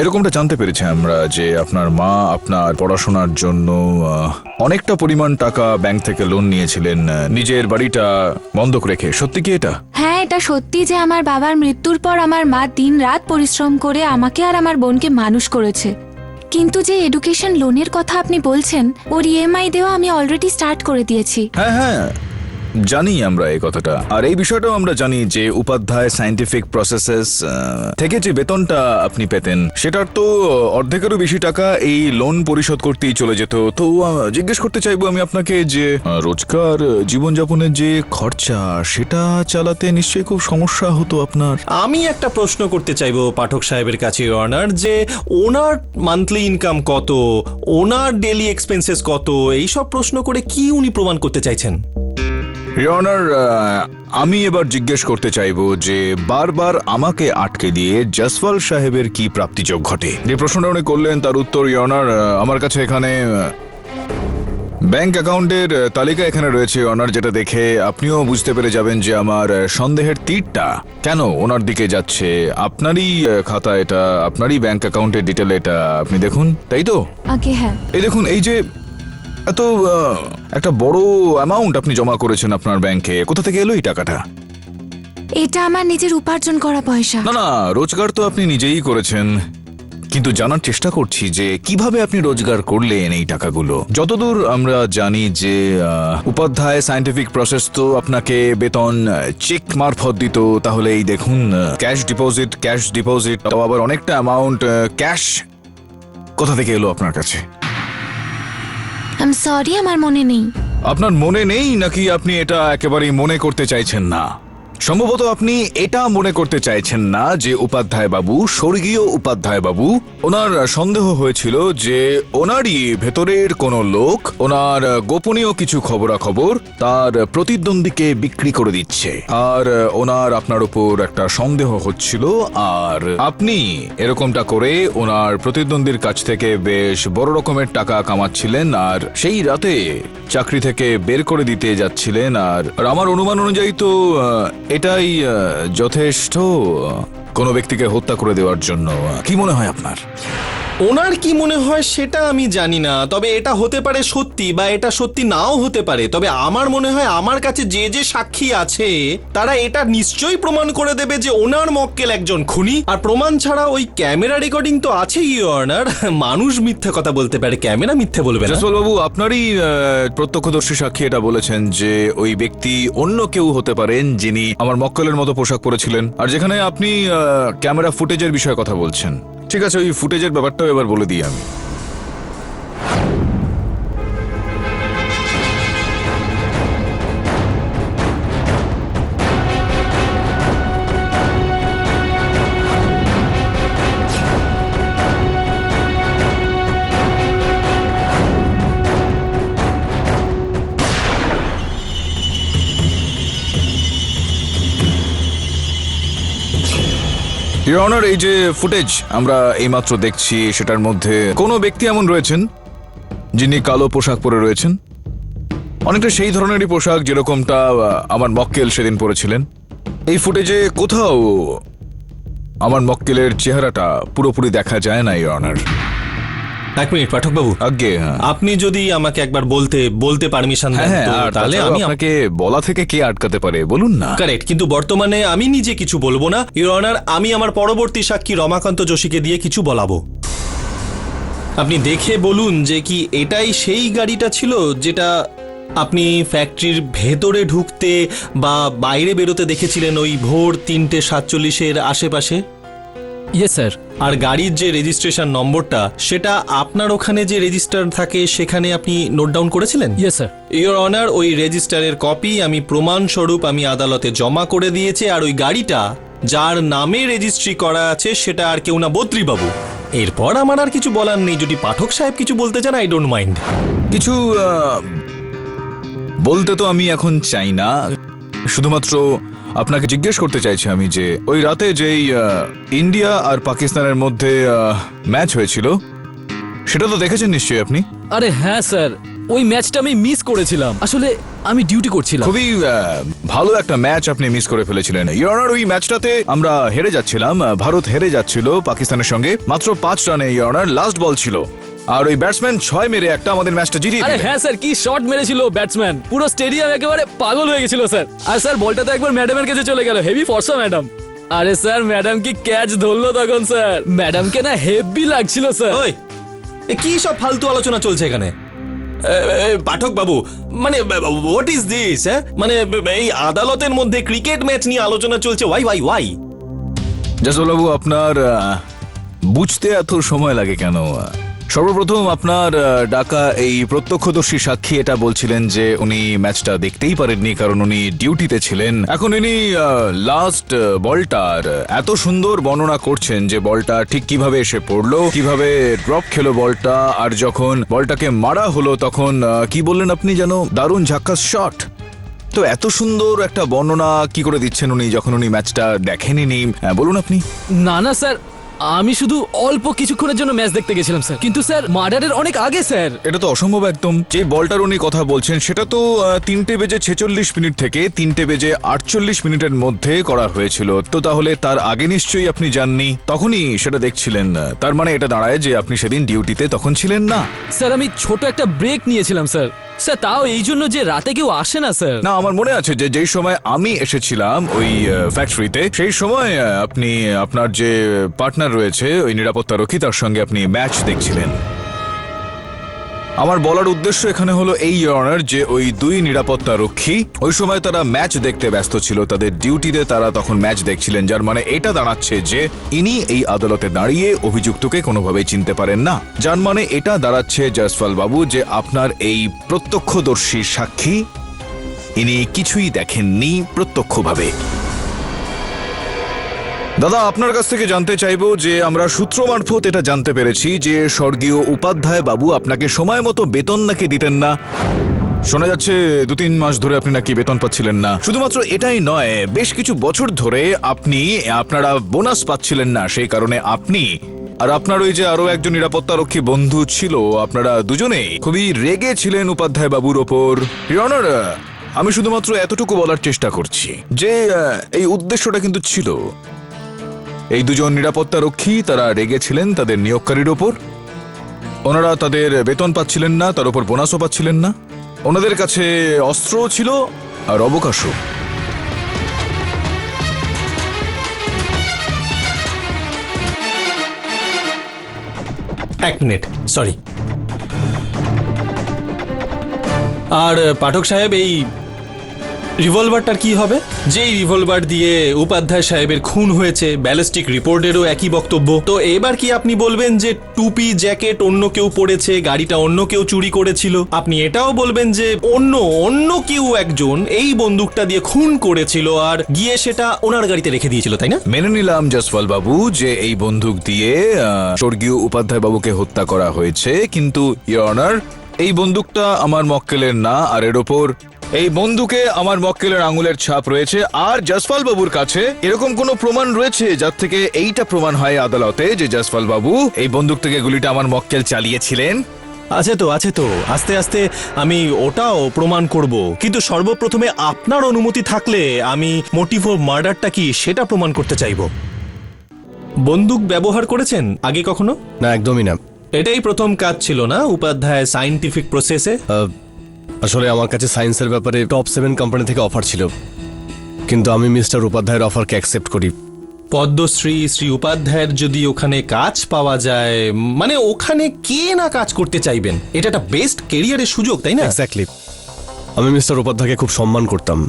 Speaker 3: এরকমটা জানতে পেরেছি আমরা যে আপনার মা আপনার পড়াশোনার জন্য অনেকটা পরিমাণ টাকা ব্যাংক থেকে লোন নিয়েছিলেন নিজের বাড়িটা বন্ধক রেখে। সত্যি কি এটা?
Speaker 1: হ্যাঁ, এটা সত্যি যে আমার বাবার মৃত্যুর পর আমার মা দিন-রাত পরিশ্রম করে আমাকে আর আমার বোনকে মানুষ করেছে। কিন্তু যে এডুকেশন লোনের কথা আপনি বলছেন, ওর ইএমআই দেওয়া আমি অলরেডি স্টার্ট করে দিয়েছি।
Speaker 3: হ্যাঁ হ্যাঁ জানি আমরা এই কথাটা, আর এই বিষয়টাও আমরা জানি যে উপাধ্যায় সায়েন্টিফিক প্রসেসেস থেকে যে বেতনটা আপনি পেতেন সেটার তো অর্ধেকেরও বেশি টাকা এই লোন পরিশোধ করতেই চলে যেত। তো জিজ্ঞেস করতে চাইবো আমি আপনাকে যে রোজকার জীবনযাপনের যে খরচা সেটা চালাতে নিশ্চয়ই খুব সমস্যা হতো আপনার।
Speaker 6: আমি একটা প্রশ্ন করতে চাইবো পাঠক সাহেবের কাছে অনার, যে ওনার মান্থলি ইনকাম কত, ওনার ডেইলি এক্সপেন্সেস কত, এইসব প্রশ্ন করে কি উনি প্রমাণ করতে চাইছেন?
Speaker 3: ইওর অনার, আমি এবার জিজ্ঞেস করতে চাইবো যে বারবার আমাকে আটকে দিয়ে জসওয়াল সাহেবের কি প্রাপ্তিযোগ ঘটে। যে প্রশ্নটা উনি করলেন তার উত্তর ইওর অনার আমার কাছে এখানে ব্যাংক অ্যাকাউন্টের তালিকা এখানে রয়েছে অনার, যেটা দেখে আপনিও বুঝতে পেরে যাবেন যে আমার সন্দেহের তীরটা কেন ওনার দিকে যাচ্ছে। আপনারই খাতা এটা, আপনারই ব্যাংক অ্যাকাউন্টের ডিটেল এটা, আপনি দেখুন, তাই তো?
Speaker 1: আগে হ্যাঁ।
Speaker 3: এই দেখুন, এই যে এত একটা বড় অ্যামাউন্ট আপনি জমা করেছেন আপনার ব্যাংকে, কোথা থেকে এলো এই টাকাটা?
Speaker 1: এটা আমার নিজের উপার্জন করা পয়সা।
Speaker 3: না না, রোজগার তো আপনি নিজেই করেছেন, কিন্তু জানার চেষ্টা করছি যে কিভাবে আপনি রোজগার করলেন এই টাকাগুলো। যতদূর আমরা জানি যে উপাধ্যায় সায়েন্টিফিক প্রসেস তো আপনাকে বেতন চেক মারফত দিত, তাহলে এই দেখুন ক্যাশ ডিপোজিট তাও আবার অনেকটা অ্যামাউন্ট ক্যাশ কোথা থেকে এলো আপনার কাছে?
Speaker 1: আই এম সরি, আমার মনে নেই।
Speaker 3: আপনার মনে নেই নাকি আপনি এটা একেবারেই মনে করতে চাইছেন না? সম্ভবত আপনি এটা মনে করতে চাইছেন না যে উপাধ্যায় বাবু, স্বর্গীয় উপাধ্যায় বাবু, ওনার সন্দেহ হয়েছিল যে ওনারই ভেতরের কোনো লোক ওনার গোপনীয় কিছু খবরাখবর তার প্রতিদ্বন্দ্বীকে বিক্রি করে দিচ্ছে, আর ওনার আপনার উপর একটা সন্দেহ হচ্ছিল, আর আপনি এরকমটা করে ওনার প্রতিদ্বন্দ্বীর কাছ থেকে বেশ বড় রকমের টাকা কামাচ্ছিলেন, আর সেই রাতে চাকরি থেকে বের করে দিতে যাচ্ছিলেন। আর আমার অনুমান অনুযায়ী তো এটাই যথেষ্ট কোনো ব্যক্তিকে হত্যা করে দেওয়ার জন্য। কি মনে হয় আপনার?
Speaker 6: ওনার কি মনে হয় সেটা আমি জানি না, তবে এটা হতে পারে সত্যি বা এটা সত্যি নাও হতে পারে। তবে আমার মনে হয় আমার কাছে যে যে সাক্ষী আছে তারা এটা নিশ্চয়ই প্রমাণ করে দেবে যে ওনার মক্কেল একজন খুনি। আর প্রমাণ ছাড়া ওই ক্যামেরা রেকর্ডিং তো আছেই অনার। মানুষ মিথ্যে কথা বলতে পারে, ক্যামেরা মিথ্যে বলবে না।
Speaker 3: জসওয়াল বাবু, আপনারই প্রত্যক্ষদর্শী সাক্ষী এটা বলেছেন যে ওই ব্যক্তি অন্য কেউ হতে পারেন যিনি আমার মক্কেলের মতো পোশাক পরেছিলেন। আর যেখানে আপনি ক্যামেরা ফুটেজের বিষয়ে কথা বলছেন, ঠিক আছে, ওই ফুটেজের ব্যাপারটাও এবার বলে দিই আমি। ইওর অনার, এই যে ফুটেজ আমরা এইমাত্র দেখছি সেটার মধ্যে কোনো ব্যক্তি এমন রয়েছেন যিনি কালো পোশাক পরে রয়েছেন, অনেকটা সেই ধরনেরই পোশাক যেরকমটা আমার মক্কেল সেদিন পরেছিলেন। এই ফুটেজে কোথাও আমার মক্কেলের চেহারাটা পুরোপুরি দেখা যায় না ইওর অনার।
Speaker 6: এক মিনিট পাঠক বাবু,
Speaker 3: আজ্ঞে, হ্যাঁ
Speaker 6: আপনি যদি আমাকে একবার বলতে পারমিশন দেন
Speaker 3: হ্যাঁ,
Speaker 6: তো
Speaker 3: আর
Speaker 6: তাহলে
Speaker 3: তাছাড়াও
Speaker 6: আমি
Speaker 3: আপনাকে বলা থেকে কে আটকাতে পারে বলুন না।
Speaker 6: কারেক্ট, কিন্তু বর্তমানে আমি নিজে কিছু বলবো না ইওর অনার। আমি আমার পরবর্তী সাক্ষী রমাকান্ত যোশীকে দিয়ে কিছু বলাবো। আপনি দেখে বলুন যে কি এটাই সেই গাড়িটা ছিল যেটা আপনি ফ্যাক্টরির ভেতরে ঢুকতে বা বাইরে বেরোতে দেখেছিলেন ওই ভোর 3:47 আশেপাশে।
Speaker 4: Yes sir.
Speaker 6: আর গাড়ির যে রেজিস্ট্রেশন নম্বরটা সেটা আপনার ওখানে যে রেজিস্টার থাকে সেখানে আপনি নোট ডাউন করেছিলেন?
Speaker 4: Yes sir.
Speaker 6: ইওর অনার, ওই রেজিস্টারের কপি আমি প্রমাণ স্বরূপ আমি আদালতে জমা করে দিয়েছি। আর ওই গাড়িটা যার নামে রেজিস্ট্রি করা আছে সেটা আর কেউ না, বদ্রীবাবু। এরপর আমার আর কিছু বলার নেই। যদি পাঠক সাহেব কিছু বলতে চান, আই ডোন্ট মাইন্ড।
Speaker 3: কিছু বলতে তো আমি এখন চাই না, শুধুমাত্র আপনাকে জিজ্ঞেস করতে চাইছি আমি যে ওই রাতে যেই ইন্ডিয়া আর পাকিস্তানের মধ্যে ম্যাচ হয়েছিল সেটা তো দেখেছেন নিশ্চয়ই আপনি?
Speaker 4: আরে হ্যাঁ স্যার, ওই ম্যাচটা আমি মিস করেছিলাম, আসলে আমি ডিউটি করছিলাম।
Speaker 3: খুবই ভালো একটা ম্যাচ আপনি মিস করে ফেলেছিলেন ইওর অনার। ওই ম্যাচটাতে আমরা হেরে যাচ্ছিলাম, ভারত হেরে যাচ্ছিল পাকিস্তানের সঙ্গে মাত্র 5 রানে ইওর অনার। লাস্ট বল ছিল, আর ওই ব্যাটসম্যান 6 মেরে একটা আমাদের ম্যাচটা জিতিয়ে
Speaker 4: আরে
Speaker 3: দিলেন।
Speaker 4: হ্যাঁ স্যার, কি শট মেরেছিল ব্যাটসম্যান, পুরো স্টেডিয়াম একেবারে পাগল হয়ে গেছিল স্যার। আর স্যার বলটা তো একবার ম্যাডামের কাছে চলে গেল, হেভি ফর্সা ম্যাডাম। আরে স্যার ম্যাডাম কি ক্যাচ ধরলো তখন স্যার, ম্যাডামকে না হেভি লাগছিল স্যার।
Speaker 6: ওই কি সব ফালতু আলোচনা চলছে এখানে? পাঠক বাবু, মানে হোয়াট ইজ দিস? মানে এই আদালতের মধ্যে ক্রিকেট ম্যাচ নিয়ে আলোচনা চলছে। ওয়াই?
Speaker 3: জসওয়াল বাবু, আপনার বুঝতে এত সময় লাগে কেন? সর্বপ্রথম আপনার ডাকা এই প্রত্যক্ষদর্শী সাক্ষী এটা বলছিলেন যে উনি ম্যাচটা দেখতেই পারেননি কারণ উনি ডিউটিতে ছিলেন। এখন ইনি লাস্ট বলটার এত সুন্দর বর্ণনা করছেন যে বলটা ঠিক কিভাবে এসে পড়লো, কিভাবে ড্রপ খেলো বলটা, আর যখন বলটাকে মারা হলো তখন কি বললেন আপনি যেন, দারুণ ঝাক্কাস শট। তো এত সুন্দর একটা বর্ণনা কি করে দিচ্ছেন উনি যখন উনি ম্যাচটা দেখেননি? বলুন আপনি।
Speaker 4: না না স্যার, আমি শুধু অল্প কিছুক্ষণের জন্য ম্যাচ দেখতে গেছিলাম স্যার, কিন্তু স্যার মার্ডারের অনেক আগে স্যার।
Speaker 3: এটা তো অসম্ভব একদম। যে বলটার উনি কথা বলছেন সেটা তো 3:46 থেকে 3:48 মধ্যে করা হয়েছিল। তো তাহলে তার আগে নিশ্চয়ই আপনি যাননি, তখনই সেটা দেখছিলেন। তার মানে এটা দাঁড়ায় যে আপনি সেদিন ডিউটিতে তখন ছিলেন না।
Speaker 4: স্যার আমি ছোট একটা ব্রেক নিয়েছিলাম স্যার। স্যার তাও এই জন্য যে রাতে কেউ আসে না স্যার।
Speaker 3: না, আমার মনে আছে যে যেই সময় আমি এসেছিলাম ওই ফ্যাক্টরিতে সেই সময় আপনি আপনার যে পার্টনার রয়েছে ওই নিরাপত্তারক্ষী, তার সঙ্গে আপনি ম্যাচ দেখছিলেন। আমার বলার উদ্দেশ্য এখানে হলো এই ইওর অনার যে ওই 2 নিরাপত্তারক্ষী ওই সময় তারা ম্যাচ দেখতে ব্যস্ত ছিল, তাদের ডিউটিতে তারা তখন ম্যাচ দেখছিলেন। যার মানে এটা দাঁড়াচ্ছে যে ইনি এই আদালতে দাঁড়িয়ে অভিযুক্তকে কোনোভাবেই চিনতে পারেন না। যার মানে এটা দাঁড়াচ্ছে জয়সওয়াল বাবু যে আপনার এই প্রত্যক্ষদর্শী সাক্ষী ইনি কিছুই দেখেননি প্রত্যক্ষভাবে। দাদা, আপনার কাছ থেকে জানতে চাইবো যে আমরা সূত্র মারফত এটা জানতে পেরেছি যে স্বর্গীয় উপাধ্যায় বাবু আপনাকে সময় মতো বেতন নাকি দিতেন না। শোনা যাচ্ছে 2-3 মাস ধরে আপনি নাকি বেতন পাচ্ছিলেন না। শুধুমাত্র এটাই নয়, বেশ কিছু বছর ধরে আপনারা বোনাস পাচ্ছিলেন না। সেই কারণে আপনি আর আপনার ওই যে আরো একজন নিরাপত্তারক্ষী বন্ধু ছিল, আপনারা দুজনেই খুবই রেগে ছিলেন উপাধ্যায় বাবুর ওপর। ইওর অনার, আমি শুধুমাত্র এতটুকু বলার চেষ্টা করছি যে এই উদ্দেশ্যটা কিন্তু ছিল, এই দুজন নিরাপত্তারক্ষী তারা রেগেছিলেন তাদের নিয়োগকারীর ওপর। ওনারা তাদের বেতন পাচ্ছিলেন না, তার উপর বোনাসও পাচ্ছিলেন না। ওনাদের কাছে অস্ত্রও ছিল আর অবকাশও।
Speaker 6: এক মিনিট, সরি। আর পাঠক সাহেব, এই রিভলভারটার কি হবে? যেই রিভলভার দিয়ে উপাধ্যায় সাহেবের খুন হয়েছে, ব্যালিস্টিক রিপোর্টেরও একই বক্তব্য। তো এবার কি আপনি বলবেন যে টুপি জ্যাকেট অন্য কেউ পড়েছে, গাড়িটা অন্য কেউ চুরি করেছিল? আপনি এটাও বলবেন যে অন্য কেউ একজন এই বন্দুকটা দিয়ে খুন করেছিল আর গিয়ে সেটা ওনার গাড়িতে রেখে দিয়েছিল, তাই না?
Speaker 3: মেনে নিলাম জসওয়াল বাবু যে এই বন্দুক দিয়ে স্বর্গীয় উপাধ্যায় বাবুকে হত্যা করা হয়েছে, কিন্তু ইওর অনার, এই বন্দুকটা আমার মক্কেলের না, আর এর ওপর এই বন্দুকে আমার মক্কেলের আঙুলের ছাপ রয়েছে। আর জসপাল বাবুর কাছে এরকম কোনো প্রমাণ রয়েছে যার থেকে এইটা প্রমাণ হয় আদালতে যে জসপাল বাবু এই বন্দুক থেকে গুলিটা আমার মক্কেল চালিয়েছিলেন।
Speaker 6: আছে তো আস্তে আস্তে আমি ওটাও প্রমাণ করব, কিন্তু সর্বপ্রথমে আপনার অনুমতি থাকলে আমি মোটিভ অফ মার্ডারটা কি সেটা প্রমাণ করতে চাইব। বন্দুক ব্যবহার করেছেন আগে কখনো?
Speaker 2: না, একদমই না।
Speaker 6: এটাই প্রথম কাজ ছিল না উপাধ্যায় সায়েন্টিফিক প্রসেসে?
Speaker 2: আসলে আমার কাছে সায়েন্সের ব্যাপারে টপ 7 কোম্পানি থেকে অফার ছিল, কিন্তু আমি মিস্টার উপাধ্যায়ের অফারকে অ্যাকসেপ্ট করি।
Speaker 6: পদ্মশ্রী শ্রী উপাধ্যায়ের যদি ওখানে কাজ পাওয়া যায়, মানে ওখানে কে না কাজ করতে চাইবেন? এটা একটা বেস্ট কেরিয়ারের সুযোগ, তাই না?
Speaker 2: এক্স্যাক্টলি। আমি মিস্টার উপাধ্যায়কে খুব সম্মান করতাম,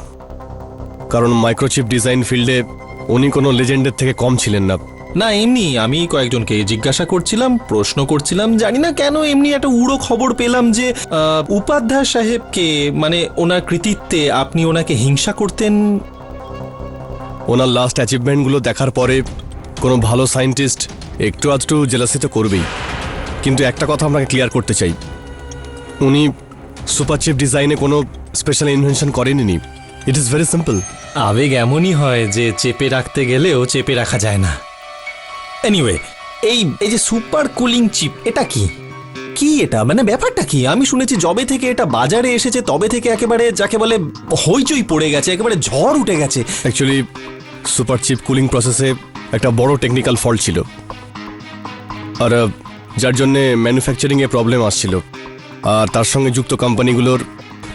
Speaker 2: কারণ মাইক্রোচিপ ডিজাইন ফিল্ডে উনি কোনো লেজেন্ডের থেকে কম ছিলেন না।
Speaker 6: না, এমনি আমি কয়েকজনকে জিজ্ঞাসা করছিলাম, প্রশ্ন করছিলাম, জানি না কেন এমনি একটা উড়ো খবর পেলাম যে উপাধ্যায় সাহেবকে, মানে ওনার কৃতিত্বে আপনি ওনাকে হিংসা করতেন।
Speaker 2: ওনার লাস্ট অ্যাচিভমেন্টগুলো দেখার পরে কোনো ভালো সায়েন্টিস্ট একটু আধটু জেলাসি তো করবেই, কিন্তু একটা কথা আপনাকে ক্লিয়ার করতে চাই, উনি সুপারচিপ ডিজাইনে কোনো স্পেশাল ইনভেনশন করেননি। It is very simple.
Speaker 6: আবেগ এমনই হয় যে চেপে রাখতে গেলেও চেপে রাখা যায় না। এনিওয়ে, এই যে সুপার কুলিং চিপ, এটা কি এটা, মানে ব্যাপারটা কি? আমি শুনেছি যবে থেকে এটা বাজারে এসেছে তবে থেকে একেবারে যাকে বলে হইচই পড়ে গেছে, একেবারে ঝড় উঠে গেছে।
Speaker 2: অ্যাকচুয়ালি সুপারচিপ কুলিং প্রসেসে একটা বড় টেকনিক্যাল ফল্ট ছিল, আর যার জন্যে ম্যানুফ্যাকচারিংয়ে প্রবলেম আসছিল, আর তার সঙ্গে যুক্ত কোম্পানিগুলোর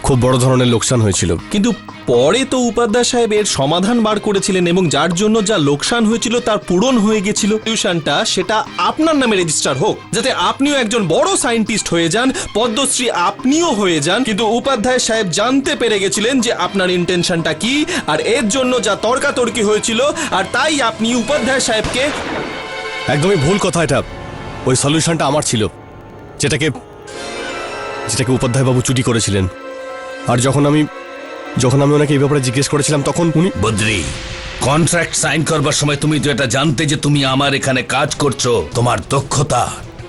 Speaker 2: খুব বড় ধরনের লোকসান হয়েছিল।
Speaker 6: কিন্তু পরে তো উপাধ্যায় সাহেব এর সমাধান বার করেছিলেন এবং যার জন্য যা লোকসান হয়েছিল তার পূরণ হয়ে গেছিল। সলিউশনটা সেটা আপনার নামে রেজিস্টার হোক, যাতে আপনিও একজন বড় সায়েন্টিস্ট হয়ে যান, পদ্মশ্রী আপনিও হয়ে যান। কিন্তু উপাধ্যায় সাহেব জানতে পেরে গেছিলেন যে আপনার ইন্টেনশনটা কি, আর এর জন্য যা তর্কাতর্কি হয়েছিল, আর তাই আপনি উপাধ্যায় সাহেবকে।
Speaker 2: একদমই ভুল কথা এটা। ওই সলিউশনটা আমার ছিল, যেটাকে উপাধ্যায়বাবু চুরি করেছিলেন। আর যখন আমি ওনাকে এই ব্যাপারে জিজ্ঞেস করেছিলাম, তখন উনি
Speaker 7: বদ্রি, কন্ট্রাক্ট সাইন করবার সময় তুমি তো এটা জানতে যে তুমি আমার এখানে কাজ করছো, তোমার দক্ষতা,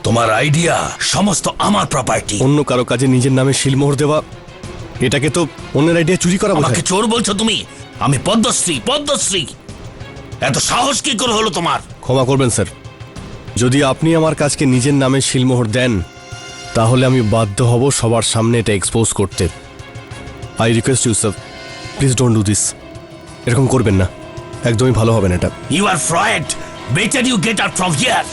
Speaker 7: তোমার আইডিয়া সমস্ত আমার প্রপার্টি।
Speaker 2: অন্য কারো কাজে নিজের নামে শিলমোহর দেওয়া, এটাকে তো অন্যের আইডিয়া চুরি করা
Speaker 7: আমাকে
Speaker 2: বোঝায়।
Speaker 7: চোর বলছো তুমি? আমি পদ্মশ্রী, এত সাহস কি করে হলো তোমার?
Speaker 2: ক্ষমা করবেন স্যার, যদি আপনি আমার কাজকে নিজের নামে শিলমোহর দেন তাহলে আমি বাধ্য হব সবার সামনে এটা এক্সপোজ করতে। I request you sir, please don't do this. এরকম করবেন না, একদমই ভালো হবে না এটা।
Speaker 7: You are fraud, better you get out from here.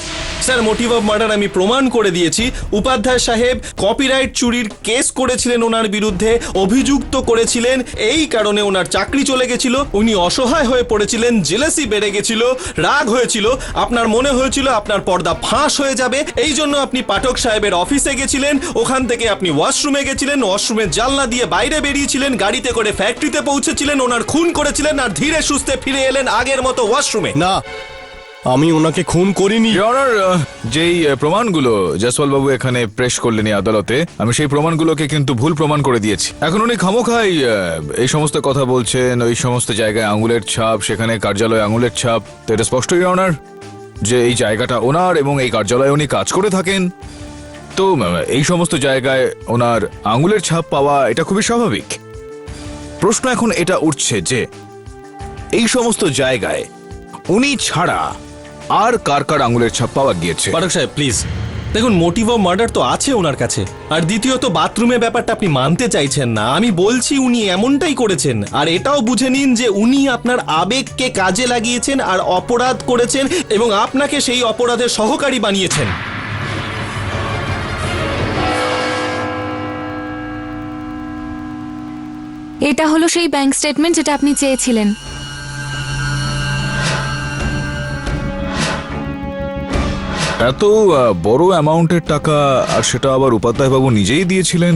Speaker 6: Sir, motive of murder আমি প্রমাণ করে দিয়েছি। উপাধ্যায় সাহেব কপিরাইট চুরির কেস করেছিলেন ওনার বিরুদ্ধে, অভিযুক্ত করেছিলেন, এই কারণে ওনার চাকরি চলে গেছিল। উনি অসহায় হয়ে পড়েছিলেন, জেলাসি বেড়ে গেছিল, রাগ হয়েছিল, আপনার মনে হয়েছিল আপনার পর্দা ফাঁস হয়ে যাবে। এই জন্য আপনি পাঠক সাহেবের অফিসে গেছিলেন, ওখান থেকে আপনি ওয়াশরুমে গেছিলেন, ওয়াশরুমের জানলা দিয়ে বাইরে বেরিয়েছিলেন, গাড়িতে করে ফ্যাক্টরিতে পৌঁছেছিলেন, ওনার খুন করেছিলেন, আর ধীরে সুস্থে ফিরে এলেন আগের মতো ওয়াশরুমে।
Speaker 2: না, আমি ওনাকে খুন করিনি।
Speaker 3: ইওর অনার, যেই প্রমাণগুলো জয়সওয়াল বাবু এখানে পেশ করলেন এই আদালতে, আমি সেই প্রমাণগুলোকে কিন্তু ভুল প্রমাণ করে দিয়েছি। এখন উনি খামোখাই এই সমস্ত কথা বলছেন, ওই সমস্ত জায়গায় আঙুলের ছাপ, সেখানে কার্যালয়ে আঙুলের ছাপ। তো এটা স্পষ্ট ইওর অনার যে এই জায়গাটা ওনার এবং এই কার্যালয়ে উনি কাজ করে থাকেন। তো এই সমস্ত জায়গায় ওনার আঙুলের ছাপ পাওয়া এটা খুবই স্বাভাবিক। প্রশ্ন এখন এটা উঠছে যে এই সমস্ত জায়গায় উনি ছাড়া আর কার কার আঙুলের ছাপ পাওয়া গিয়েছে?
Speaker 6: পাঠক সাহেব প্লিজ দেখুন, মোটিভ অফ মার্ডার তো আছে ওনার কাছে, আর দ্বিতীয়ত বাথরুমের ব্যাপারটা আপনি মানতে চাইছেন না। আমি বলছি উনি এমনটাই করেছেন, আর এটাও বুঝে নিন যে উনি আপনার আবেগকে কাজে লাগিয়েছেন আর অপরাধ করেছেন এবং আপনাকে সেই অপরাধের সহকারী বানিয়েছেন।
Speaker 1: এটা হলো সেই ব্যাংক স্টেটমেন্ট যেটা আপনি চেয়েছিলেন।
Speaker 3: এত বড় অ্যামাউন্টের টাকা, আর সেটা আবার উপাধ্যায় বাবু নিজেই দিয়েছিলেন।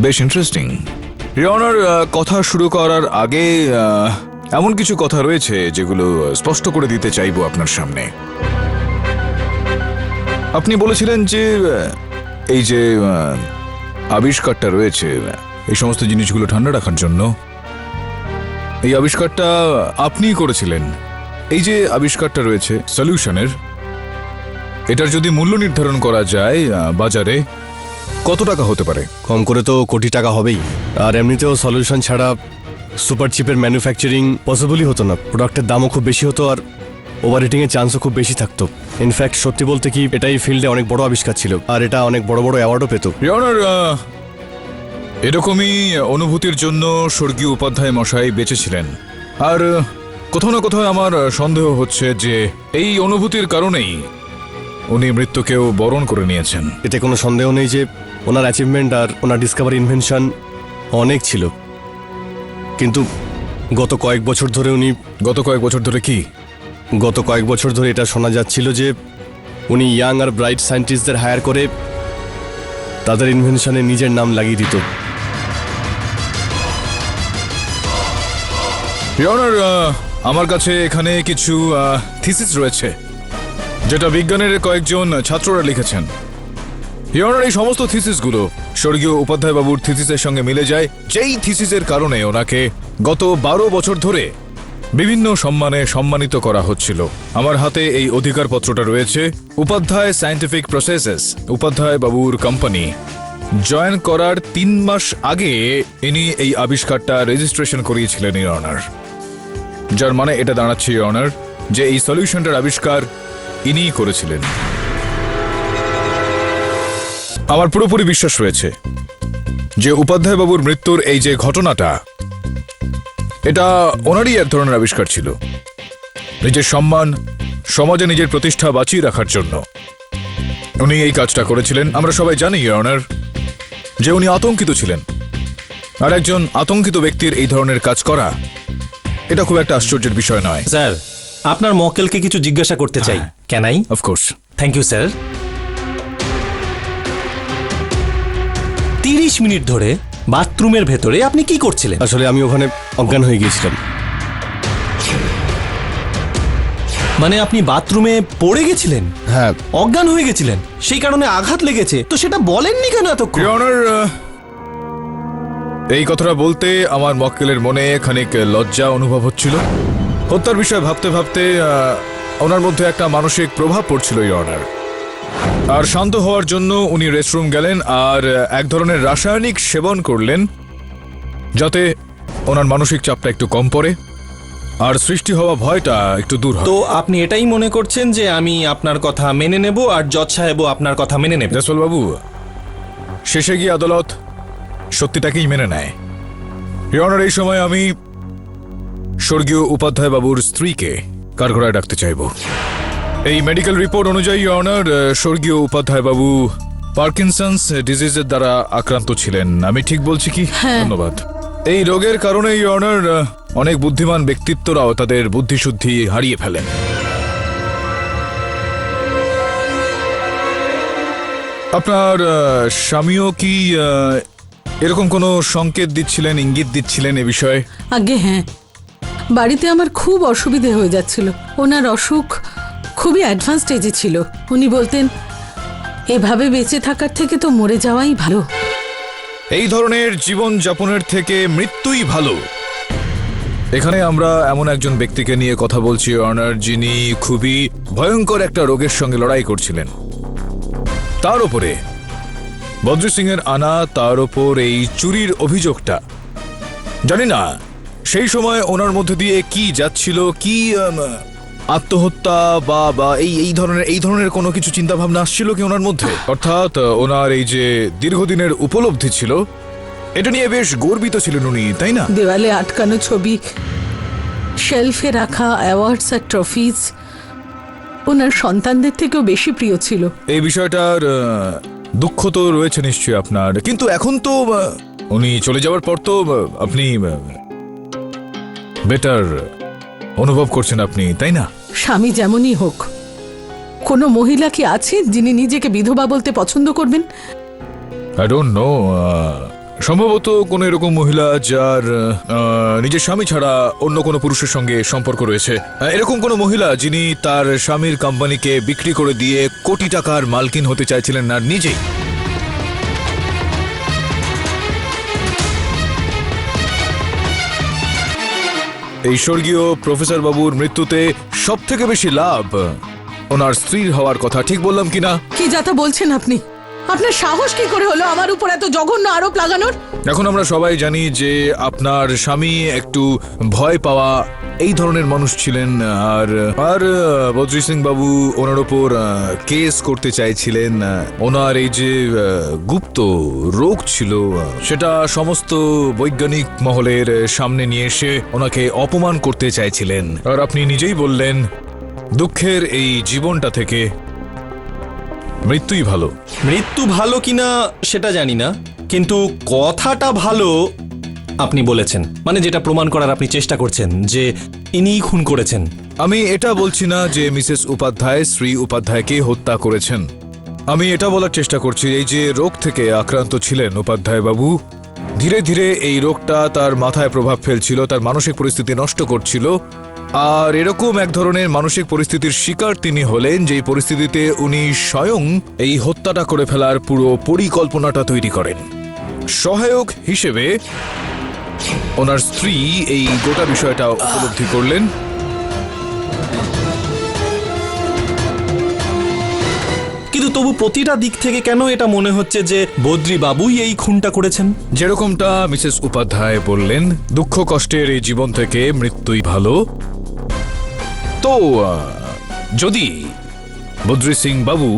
Speaker 3: বেশ ইন্টারেস্টিং। ইওর অনার, কথা শুরু করার আগে এমন কিছু কথা রয়েছে যেগুলো স্পষ্ট করে দিতে চাইবো আপনার সামনে। আপনি বলেছিলেন যে এই যে আবিষ্কারটা রয়েছে, এই সমস্ত জিনিসগুলো ঠান্ডা রাখার জন্য এই আবিষ্কারটা আপনিই করেছিলেন। এই যে আবিষ্কারটা রয়েছে সলিউশনের, এটার যদি মূল্য নির্ধারণ করা যায় বাজারে, কত টাকা হতে পারে?
Speaker 2: কম করে তো কোটি টাকা হবেই। আর এমনিতেও সলিউশন ছাড়া সুপার চিপের ম্যানুফ্যাকচারিং পসিবলই হতো না। প্রোডাক্টের দামও খুব বেশি হতো আর ওভার হিটিংয়ের চান্সও খুব বেশি থাকতো। ইনফ্যাক্ট সত্যি বলতে কি, এটাই ফিল্ডে অনেক বড় আবিষ্কার ছিল আর এটা অনেক বড় বড় অ্যাওয়ার্ডও পেত।
Speaker 3: ইওর অনার, এরকমই অনুভূতির জন্য স্বর্গীয় উপাধ্যায় মশাই বেঁচেছিলেন। আর কোথাও না কোথাও আমার সন্দেহ হচ্ছে যে এই অনুভূতির কারণেই উনি মৃত্যুকেও বরণ করে নিয়েছেন।
Speaker 2: এতে কোনো সন্দেহ নেই যে ওনার অ্যাচিভমেন্ট আর ওনার ডিসকভারি ইনভেনশন অনেক ছিল, কিন্তু গত কয়েক বছর ধরে গত কয়েক বছর ধরে এটা শোনা যাচ্ছিল যে উনি ইয়াং আর ব্রাইট সায়েন্টিস্টদের হায়ার করে তাদের ইনভেনশনে নিজের নাম লাগিয়ে দিত।
Speaker 3: ইওর অনার, আমার কাছে এখানে কিছু থিসিস রয়েছে যেটা বিজ্ঞানের কয়েকজন ছাত্ররা লিখেছেন। ইওর অনার, এই সমস্ত থিসিসগুলো স্বর্গীয় উপাধ্যায় বাবুর থিসিসের সঙ্গে মিলে যায়, যেই থিসিসের কারণে ওনাকে গত 12 বছর ধরে বিভিন্ন সম্মানে সম্মানিত করা হচ্ছিল। আমার হাতে এই অধিকারপত্রটা রয়েছে। উপাধ্যায় সায়েন্টিফিক প্রসেসেস, উপাধ্যায় বাবুর কোম্পানি জয়েন করার 3 মাস আগে ইনি এই আবিষ্কারটা রেজিস্ট্রেশন করিয়েছিলেন ইওর অনার। যার মানে এটা দাঁড়াচ্ছে ইওর অনার যে এই সলিউশনটার আবিষ্কার ইনিই করেছিলেন। আমার পুরোপুরি বিশ্বাস রয়েছে যে উপাধ্যায় বাবুর মৃত্যুর এই যে ঘটনাটা, এটা ওনারই এক ধরনের আবিষ্কার ছিল। নিজের সম্মান, সমাজে নিজের প্রতিষ্ঠা বাঁচিয়ে রাখার জন্য উনি এই কাজটা করেছিলেন। আমরা সবাই জানি ইওর অনার যে উনি আতঙ্কিত ছিলেন, আর একজন আতঙ্কিত ব্যক্তির এই ধরনের কাজ করা এটা খুব একটা আশ্চর্যের বিষয় নয়।
Speaker 6: স্যার, আপনার মক্কেলকে কিছু জিজ্ঞাসা করতে চাই। Can I?
Speaker 3: Of course.
Speaker 6: Thank you sir. 30 minute ধরে বাথরুমের ভেতরে আপনি কি করছিলেন?
Speaker 2: আসলে আমি ওখানে অজ্ঞান হয়ে গিয়েছিলাম।
Speaker 6: মানে আপনি বাথরুমে পড়ে গেছিলেন?
Speaker 2: হ্যাঁ।
Speaker 6: অজ্ঞান হয়ে গেছিলেন, সেই কারণে আঘাত লেগেছে, তো সেটা বলেননি কেন এতক্ষণ?
Speaker 3: ইওর অনার, এই কথাটা বলতে আমার মক্কেলের মনে খানিক লজ্জা অনুভব হচ্ছিল। হত্যার বিষয়ে ভাবতে ভাবতে ওনার মধ্যে একটা মানসিক প্রভাব পড়ছিল ইওর অনার। আর শান্ত হওয়ার জন্য উনি রেস্টরুম গেলেন আর এক ধরনের রাসায়নিক সেবন করলেন যাতে ওনার মানসিক চাপটা একটু কম পড়ে আর সৃষ্টি হওয়া ভয়টা একটু দূর হয়।
Speaker 6: তো আপনি এটাই মনে করছেন যে আমি আপনার কথা মেনে নেব আর জজ সাহেবও আপনার কথা মেনে নেবে?
Speaker 3: জয়সওয়াল বাবু, শেষে গিয়ে আদালত সত্যিটাকেই মেনে নেয়। ইওর অনার, এই সময় আমি স্বর্গীয় উপাধ্যায় বাবুর স্ত্রীকে কাঠগড়ায় ডাকতে চাইব। এই মেডিকেল রিপোর্ট অনুযায়ী ইওর অনার, স্বর্গীয় উপাধ্যায় বাবু পার্কিনসন্স ডিজিজের দ্বারা আক্রান্ত ছিলেন। আমি ঠিক বলছি কি? ধন্যবাদ। এই রোগের কারণে ইওর অনার অনেক বুদ্ধিমান ব্যক্তিত্বরাও তাদের বুদ্ধিশুদ্ধি হারিয়ে ফেলেন। আপনার স্বামীও কি এরকম কোনো সংকেত দিচ্ছিলেন, ইঙ্গিত দিচ্ছিলেন এ বিষয়ে?
Speaker 8: আগে হ্যাঁ, বাড়িতে আমার খুব অসুবিধে হয়ে যাচ্ছিল। ওনার অসুখ খুবই অ্যাডভান্স স্টেজে ছিল। উনি বলতেন এভাবে বেঁচে থাকার থেকে তো মরে যাওয়াই ভালো।
Speaker 3: এই ধরনের জীবন যাপনের থেকে মৃত্যুই ভালো। এখানে আমরা এমন একজন ব্যক্তিকে নিয়ে কথা বলছি অনার, যিনি খুবই ভয়ঙ্কর একটা রোগের সঙ্গে লড়াই করছিলেন। তার উপরে বদ্রি সিং এর আনা, তার ওপর এই চুরির অভিযোগটা। জানি না সেই সময় ওনার মধ্যে দিয়ে কি যাচ্ছিল, কি আত্মহত্যা বা বা এই ধরনের কোনো কিছু চিন্তা ভাবনা আসছিল কি ওনার মধ্যে? অর্থাৎ ওনার এই যে দীর্ঘদিনের উপলব্ধি ছিল, এটা নিয়ে বেশ গর্বিত ছিলেন উনি, তাই না?
Speaker 8: দেওয়ালে আটকানো ছবি, শেলফে রাখা অ্যাওয়ার্ডস আর ট্রফিজ ওনার সন্তানদের থেকেও বেশি প্রিয় ছিল।
Speaker 3: এই বিষয়টার দুঃখ তো রয়েছে নিশ্চয়ই আপনার, কিন্তু এখন তো উনি চলে যাওয়ার পর তো আপনি বেটার অনুভব করছেন আপনি, তাই না?
Speaker 8: স্বামী যেমনই হোক, কোনো মহিলা কি আছে যিনি নিজেকে বিধবা বলতে পছন্দ করবেন?
Speaker 3: আই ডোন্ট নো, সম্ভবত কোনো এরকম মহিলা যার নিজের স্বামী ছাড়া অন্য কোনো পুরুষের সঙ্গে সম্পর্ক রয়েছে, এরকম কোনো মহিলা যিনি তার স্বামীর কোম্পানিকে বিক্রি করে দিয়ে কোটি টাকার মালকিন হতে চাইছিলেন না নিজেই। এই স্বর্গীয় প্রফেসর বাবুর মৃত্যুতে সব থেকে বেশি লাভ ওনার স্ত্রীর হওয়ার কথা, ঠিক বললাম কিনা?
Speaker 8: কি যাতা বলছেন আপনি? আপনার সাহস কি করে হলো আমার উপর এত জঘন্য আরোপ লাগানোর?
Speaker 3: এখন আমরা সবাই জানি যে আপনার স্বামী একটু ভয় পাওয়া এই ধরনের মানুষ ছিলেন, আর আর বদ্রি সিং বাবু ওনার ওপর কেস করতে চাইছিলেন। ওনার এই যে গুপ্ত রোগ ছিল, সেটা সমস্ত বৈজ্ঞানিক মহলের সামনে নিয়ে এসে ওনাকে অপমান করতে চাইছিলেন। আর আপনি নিজেই বললেন দুঃখের এই জীবনটা থেকে মৃত্যুই ভালো।
Speaker 6: মৃত্যু ভালো কিনা সেটা জানি না, কিন্তু কথাটা ভালো আপনি বলেছেন, মানে যেটা প্রমাণ করার আপনি চেষ্টা করছেন যে ইনিই খুন করেছেন।
Speaker 3: আমি এটা বলছি না যে মিসেস উপাধ্যায় শ্রী উপাধ্যায়কে হত্যা করেছেন। আমি এটা বলার চেষ্টা করছি এই যে রোগ থেকে আক্রান্ত ছিলেন উপাধ্যায় বাবু, ধীরে ধীরে এই রোগটা তার মাথায় প্রভাব ফেলছিল, তার মানসিক পরিস্থিতি নষ্ট করছিল। আর এরকম এক ধরনের মানসিক পরিস্থিতির শিকার তিনি হলেন, যেই পরিস্থিতিতে উনি স্বয়ং এই হত্যাটা করে ফেলার পুরো পরিকল্পনাটা তৈরি করেন। সহায়ক হিসেবে ওনার স্ত্রী এই গোটা বিষয়টা উপলব্ধি করলেন।
Speaker 6: কিন্তু তবু প্রতিটা দিক থেকে কেন এটা মনে হচ্ছে যে বদ্রি বাবুই এই খুনটা করেছেন?
Speaker 3: যেরকমটা মিসেস উপাধ্যায় বললেন, দুঃখ কষ্টের এই জীবন থেকে মৃত্যুই ভালো। তো যদি বদ্রি সিং বাবু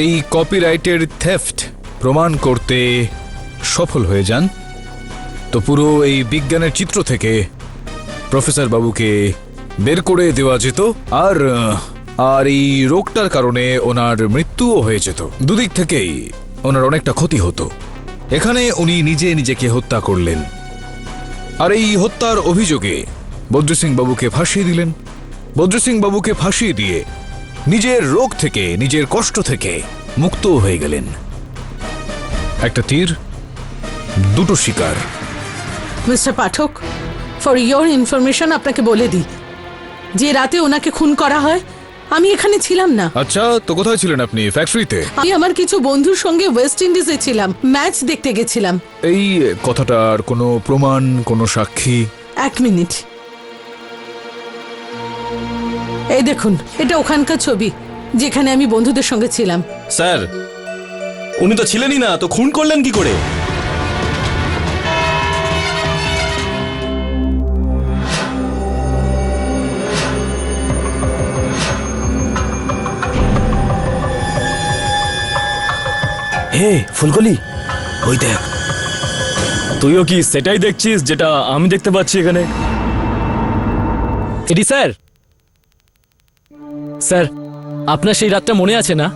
Speaker 3: এই কপিরাইটের থেফট প্রমাণ করতে সফল হয়ে যান, তো পুরো এই বিজ্ঞানের চিত্র থেকে প্রফেসর বাবুকে বের করে দেওয়া যেত, আর আর এই রোগটার কারণে ওনার মৃত্যুও হয়ে যেত। দুদিক থেকেই ওনার অনেকটা ক্ষতি হতো। এখানে উনি নিজে নিজেকে হত্যা করলেন, আর এই হত্যার অভিযোগে বদ্রি সিং বাবুকে ফাঁসিয়ে দিলেন। বদ্রি সিং বাবুকে ফাঁসিয়ে দিয়ে নিজের রোগ থেকে, নিজের কষ্ট থেকে মুক্ত হয়ে গেলেন। একটা তীর, দুটো শিকার।
Speaker 8: Mister Pathak, for your information আপনাকে বলে দিই, যে রাতে ওনাকে খুন করা হয় আমি এখানে ছিলাম না।
Speaker 3: আচ্ছা, তো কোথায় ছিলেন আপনি? ফ্যাক্টরিতে?
Speaker 8: আমি আমার কিছু বন্ধুর সঙ্গে ওয়েস্ট ইন্ডিজে ছিলাম, ম্যাচ দেখতে গেছিলাম।
Speaker 3: এই কথাটার কোনো প্রমাণ, কোনো সাক্ষী?
Speaker 8: এক মিনিট, এই দেখুন, এটা ওখানকার ছবি যেখানে আমি বন্ধুদের সঙ্গে ছিলাম।
Speaker 6: স্যার, উনি তো ছিলেনই না, তো খুন করলেন কি করে?
Speaker 4: হে ফুলকলি, ওই দেখ। তুইও কি সেটাই দেখছিস যেটা আমি দেখতে পাচ্ছি এখানে? এডি স্যার, স্যার আপনার সেই রাতটা মনে আছে না,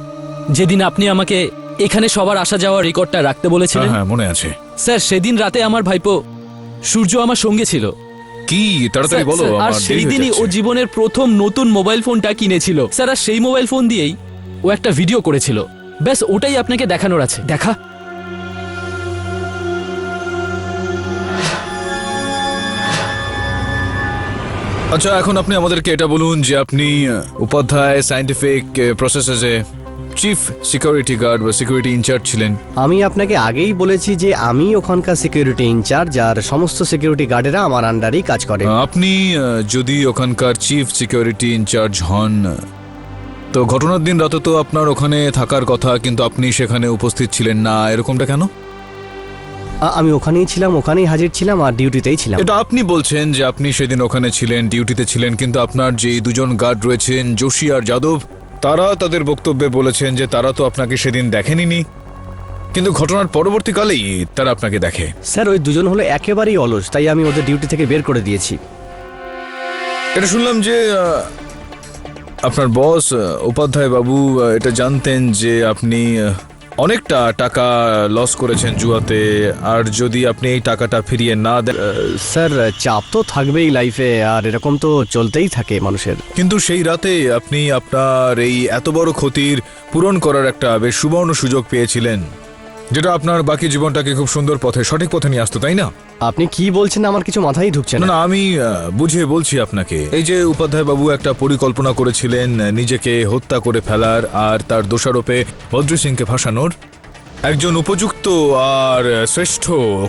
Speaker 4: যেদিন আপনি আমাকে এখানে সবার আসা যাওয়ার রেকর্ডটা রাখতে বলেছিলেন?
Speaker 3: হ্যাঁ, মনে আছে।
Speaker 4: স্যার সেদিন রাতে আমার ভাইপো সূর্য আমার সঙ্গে ছিল।
Speaker 3: কি তাড়াতাড়ি বলো,
Speaker 4: আর
Speaker 3: আমার
Speaker 4: সেই
Speaker 3: দেরি হয়ে
Speaker 4: দিনই ও
Speaker 3: যাচ্ছে।
Speaker 4: জীবনের প্রথম নতুন মোবাইল ফোনটা কিনেছিল স্যার, আর সেই মোবাইল ফোন দিয়েই ও একটা ভিডিও করেছিল। ব্যাস ওটাই আপনাকে দেখানোর আছে, দেখা।
Speaker 3: আচ্ছা, এখন আপনি আমাদেরকে এটা বলুন যে আপনি উপাধ্যায় সায়েন্টিফিক প্রসেসে চিফ সিকিউরিটি গার্ড বা সিকিউরিটি ইনচার্জ ছিলেন।
Speaker 9: আমি আপনাকে আগেই বলেছি যে আমি ওখানকার সিকিউরিটি ইনচার্জ, আর সমস্ত সিকিউরিটি গার্ডেরা আমার আন্ডারেই কাজ করে।
Speaker 3: আপনি যদি ওখানকার চিফ সিকিউরিটি ইনচার্জ হন, তো ঘটনার দিন রাতে তো আপনার ওখানে থাকার কথা, কিন্তু আপনি সেখানে উপস্থিত ছিলেন না, এরকমটা কেন?
Speaker 9: আমি ওখানেই ছিলাম, ওখানেই হাজির ছিলাম, আর ডিউটিতেই ছিলাম।
Speaker 3: এটা আপনি বলছেন যে আপনি সেদিন ওখানে ছিলেন, ডিউটিতে ছিলেন, কিন্তু আপনার যে দুজন গার্ড রয়েছেন যোশী আর যাদব, তারা তাদের বক্তব্যে বলেছেন যে তারা তো আপনাকে সেদিন দেখেনি, কিন্তু ঘটনার পরবর্তীকালেই তারা আপনাকে দেখে।
Speaker 9: স্যার, ওই দুজন হলো একেবারেই অলস, তাই আমি ওদের ডিউটি থেকে বের করে দিয়েছি।
Speaker 3: এটা শুনলাম যে আপনার বস উপাধ্যায় বাবু এটা জানতেন যে আপনি অনেকটা টাকা লস করেছেন জুয়াতে, আর যদি আপনি এই টাকাটা ফিরিয়ে না দেন।
Speaker 9: স্যার, চাপ তো থাকবেই লাইফে, আর এরকম তো চলতেই থাকে মানুষের।
Speaker 3: কিন্তু সেই রাতে আপনি আপনার এই এত বড় ক্ষতির পূরণ করার একটা বেশ সুবর্ণ সুযোগ পেয়েছিলেন, যেটা আপনার বাকি জীবনটাকে খুব সুন্দর পথে, সঠিক পথে নিয়ে আসতো, তাই না?
Speaker 9: আপনি কি বলছেন আমার কিছু মাথায় ঢুকছে
Speaker 3: না
Speaker 9: না।
Speaker 3: না, আমি বুঝিয়ে বলছি আপনাকে। এই যে উপাধ্যায় বাবু একটা পরিকল্পনা করেছিলেন নিজেকে হত্যা করে ফেলার আর তার দোষারোপে বদ্রি সিংকে ফাঁসানোর, একজন উপযুক্ত আর শ্রেষ্ঠ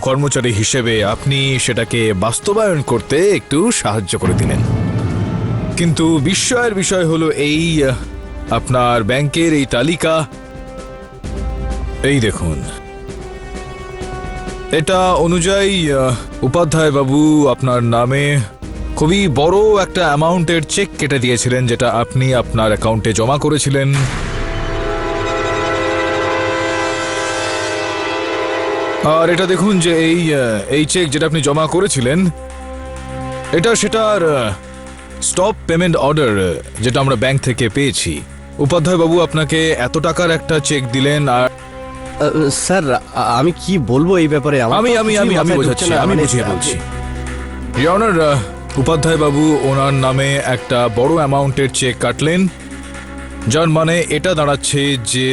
Speaker 3: কর্মচারী হিসেবে আপনি সেটাকে বাস্তবায়ন করতে একটু সাহায্য করে দিলেন। কিন্তু বিস্ময়ের বিষয় হলো এই, আপনার ব্যাংকের এই তালিকা, এই দেখুন, এটা অনুযায়ী উপাধ্যায় বাবু আপনার নামে খুবই বড় একটা অ্যামাউন্টের চেক কেটে দিয়েছিলেন, যেটা আপনি আপনার অ্যাকাউন্টে জমা করেছিলেন। আর এটা দেখুন যে এই চেক যেটা আপনি জমা করেছিলেন, এটা সেটার স্টপ পেমেন্ট অর্ডার যেটা আমরা ব্যাংক থেকে পেয়েছি। উপাধ্যায় বাবু আপনাকে এত টাকার একটা চেক দিলেন। আর
Speaker 9: স্যার, আমি কি বলবো এই ব্যাপারে? আমার
Speaker 3: আমি
Speaker 9: তো
Speaker 3: আমি
Speaker 9: কিছুই
Speaker 3: আমি আমি
Speaker 9: মাথায়
Speaker 3: বোঝাচ্ছি,
Speaker 9: ঢুকছে না।
Speaker 3: আমি
Speaker 9: মানে
Speaker 3: বুঝিয়ে বলছি। ইওর অনার, উপাধ্যায় বাবু ওনার নামে একটা বড় অ্যামাউন্টের চেক কাটলেন, যার মানে এটা দাঁড়াচ্ছে যে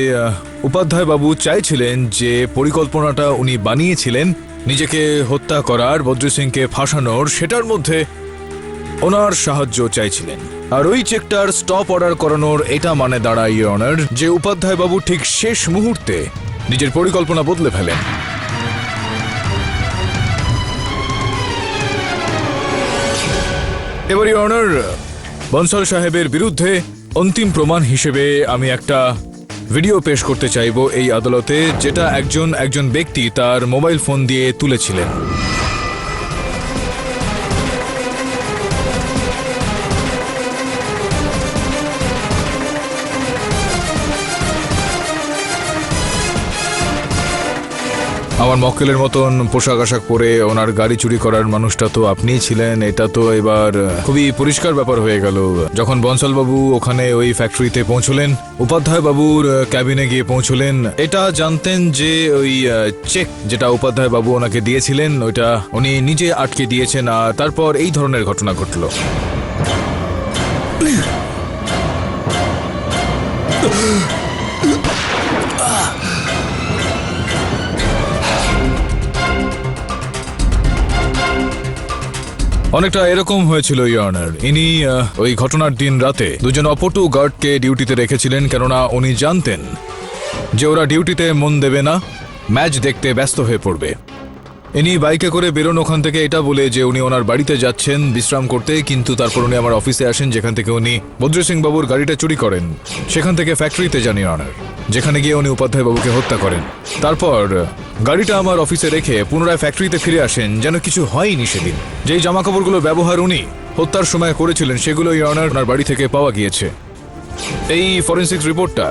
Speaker 3: উপাধ্যায় বাবু চাইছিলেন যে পরিকল্পনাটা উনি বানিয়েছিলেন নিজেকে হত্যা করার, বদ্রি সিংকে ফাঁসানোর, সেটার মধ্যে ওনার সাহায্য চাইছিলেন। আর ওই চেকটার স্টপ অর্ডার করানোর এটা মানে দাঁড়ায় ইওর অনার যে উপাধ্যায় বাবু ঠিক শেষ মুহূর্তে নিজের পরিকল্পনা বদলে ফেলেন। এবার ইওর অনার, বনসাল সাহেবের বিরুদ্ধে অন্তিম প্রমাণ হিসেবে আমি একটা ভিডিও পেশ করতে চাইব এই আদালতে, যেটা একজন ব্যক্তি তার মোবাইল ফোন দিয়ে তুলেছিলেন। আমার মক্কেলের মতন পোশাক আশাক পরে ওনার গাড়ি চুরি করার মানুষটা তো আপনিই ছিলেন। এটা তো এবার খুবই পরিষ্কার ব্যাপার হয়ে গেল। যখন বনসাল বাবু ওখানে ওই ফ্যাক্টরিতে পৌঁছলেন, উপাধ্যায় বাবুর ক্যাবিনে গিয়ে পৌঁছলেন, এটা জানতেন যে ওই চেক যেটা উপাধ্যায় বাবু ওনাকে দিয়েছিলেন ওইটা উনি নিজে আটকে দিয়েছেন, আর তারপর এই ধরনের ঘটনা ঘটল। অনেকটা এরকম হয়েছিল ইওর অনার। ইনি ওই ঘটনার দিন রাতে দুজন অপটু গার্ডকে ডিউটিতে রেখেছিলেন, কেননা উনি জানতেন যে ওরা ডিউটিতে মন দেবে না, ম্যাচ দেখতে ব্যস্ত হয়ে পড়বে। ইনি বাইকে করে বেরোন ওখান থেকে এটা বলে যে উনি ওনার বাড়িতে যাচ্ছেন বিশ্রাম করতে, কিন্তু তারপর উনি আমার অফিসে আসেন, যেখান থেকে উনি বদ্রি সিং বাবুর গাড়িটা চুরি করেন। সেখান থেকে ফ্যাক্টরিতে যান ইওর অনার, যেখানে গিয়ে উনি উপাধ্যায় বাবুকে হত্যা করেন। তারপর গাড়িটা আমার অফিসে রেখে পুনরায় ফ্যাক্টরিতে ফিরে আসেন, যেন কিছু হয়নি সেদিন। যেই জামাকাপড়গুলোর ব্যবহার উনি হত্যার সময় করেছিলেন সেগুলো ইওর অনার ওনার বাড়ি থেকে পাওয়া গিয়েছে। এই ফরেন্সিক রিপোর্টটা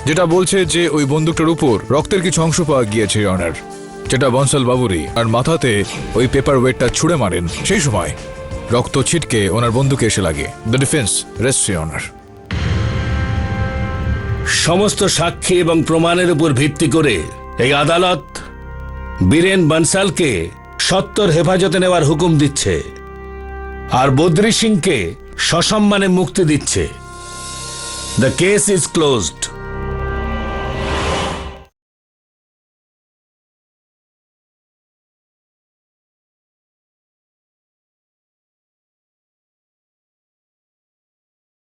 Speaker 3: যেটা বলছে যে ওই বন্দুকটার উপর রক্তের কিছু অংশ পাওয়া গিয়েছে ইওর অনার, যেটা বনসাল বাবুরই, আর মাথাতে ওই পেপার ওয়েটটা ছুঁড়ে মারেন সেই সময় রক্ত ছিটকে ওনার বন্দুকে এসে লাগে। The defence rest your honour.
Speaker 7: সমস্ত সাক্ষী এবং প্রমাণের উপর ভিত্তি করে এই আদালত বীরেন বনসালকে সত্তর হেফাজতে নেওয়ার হুকুম দিচ্ছে, আর বদ্রি সিংকে সসম্মানে মুক্তি দিচ্ছে। The case is closed.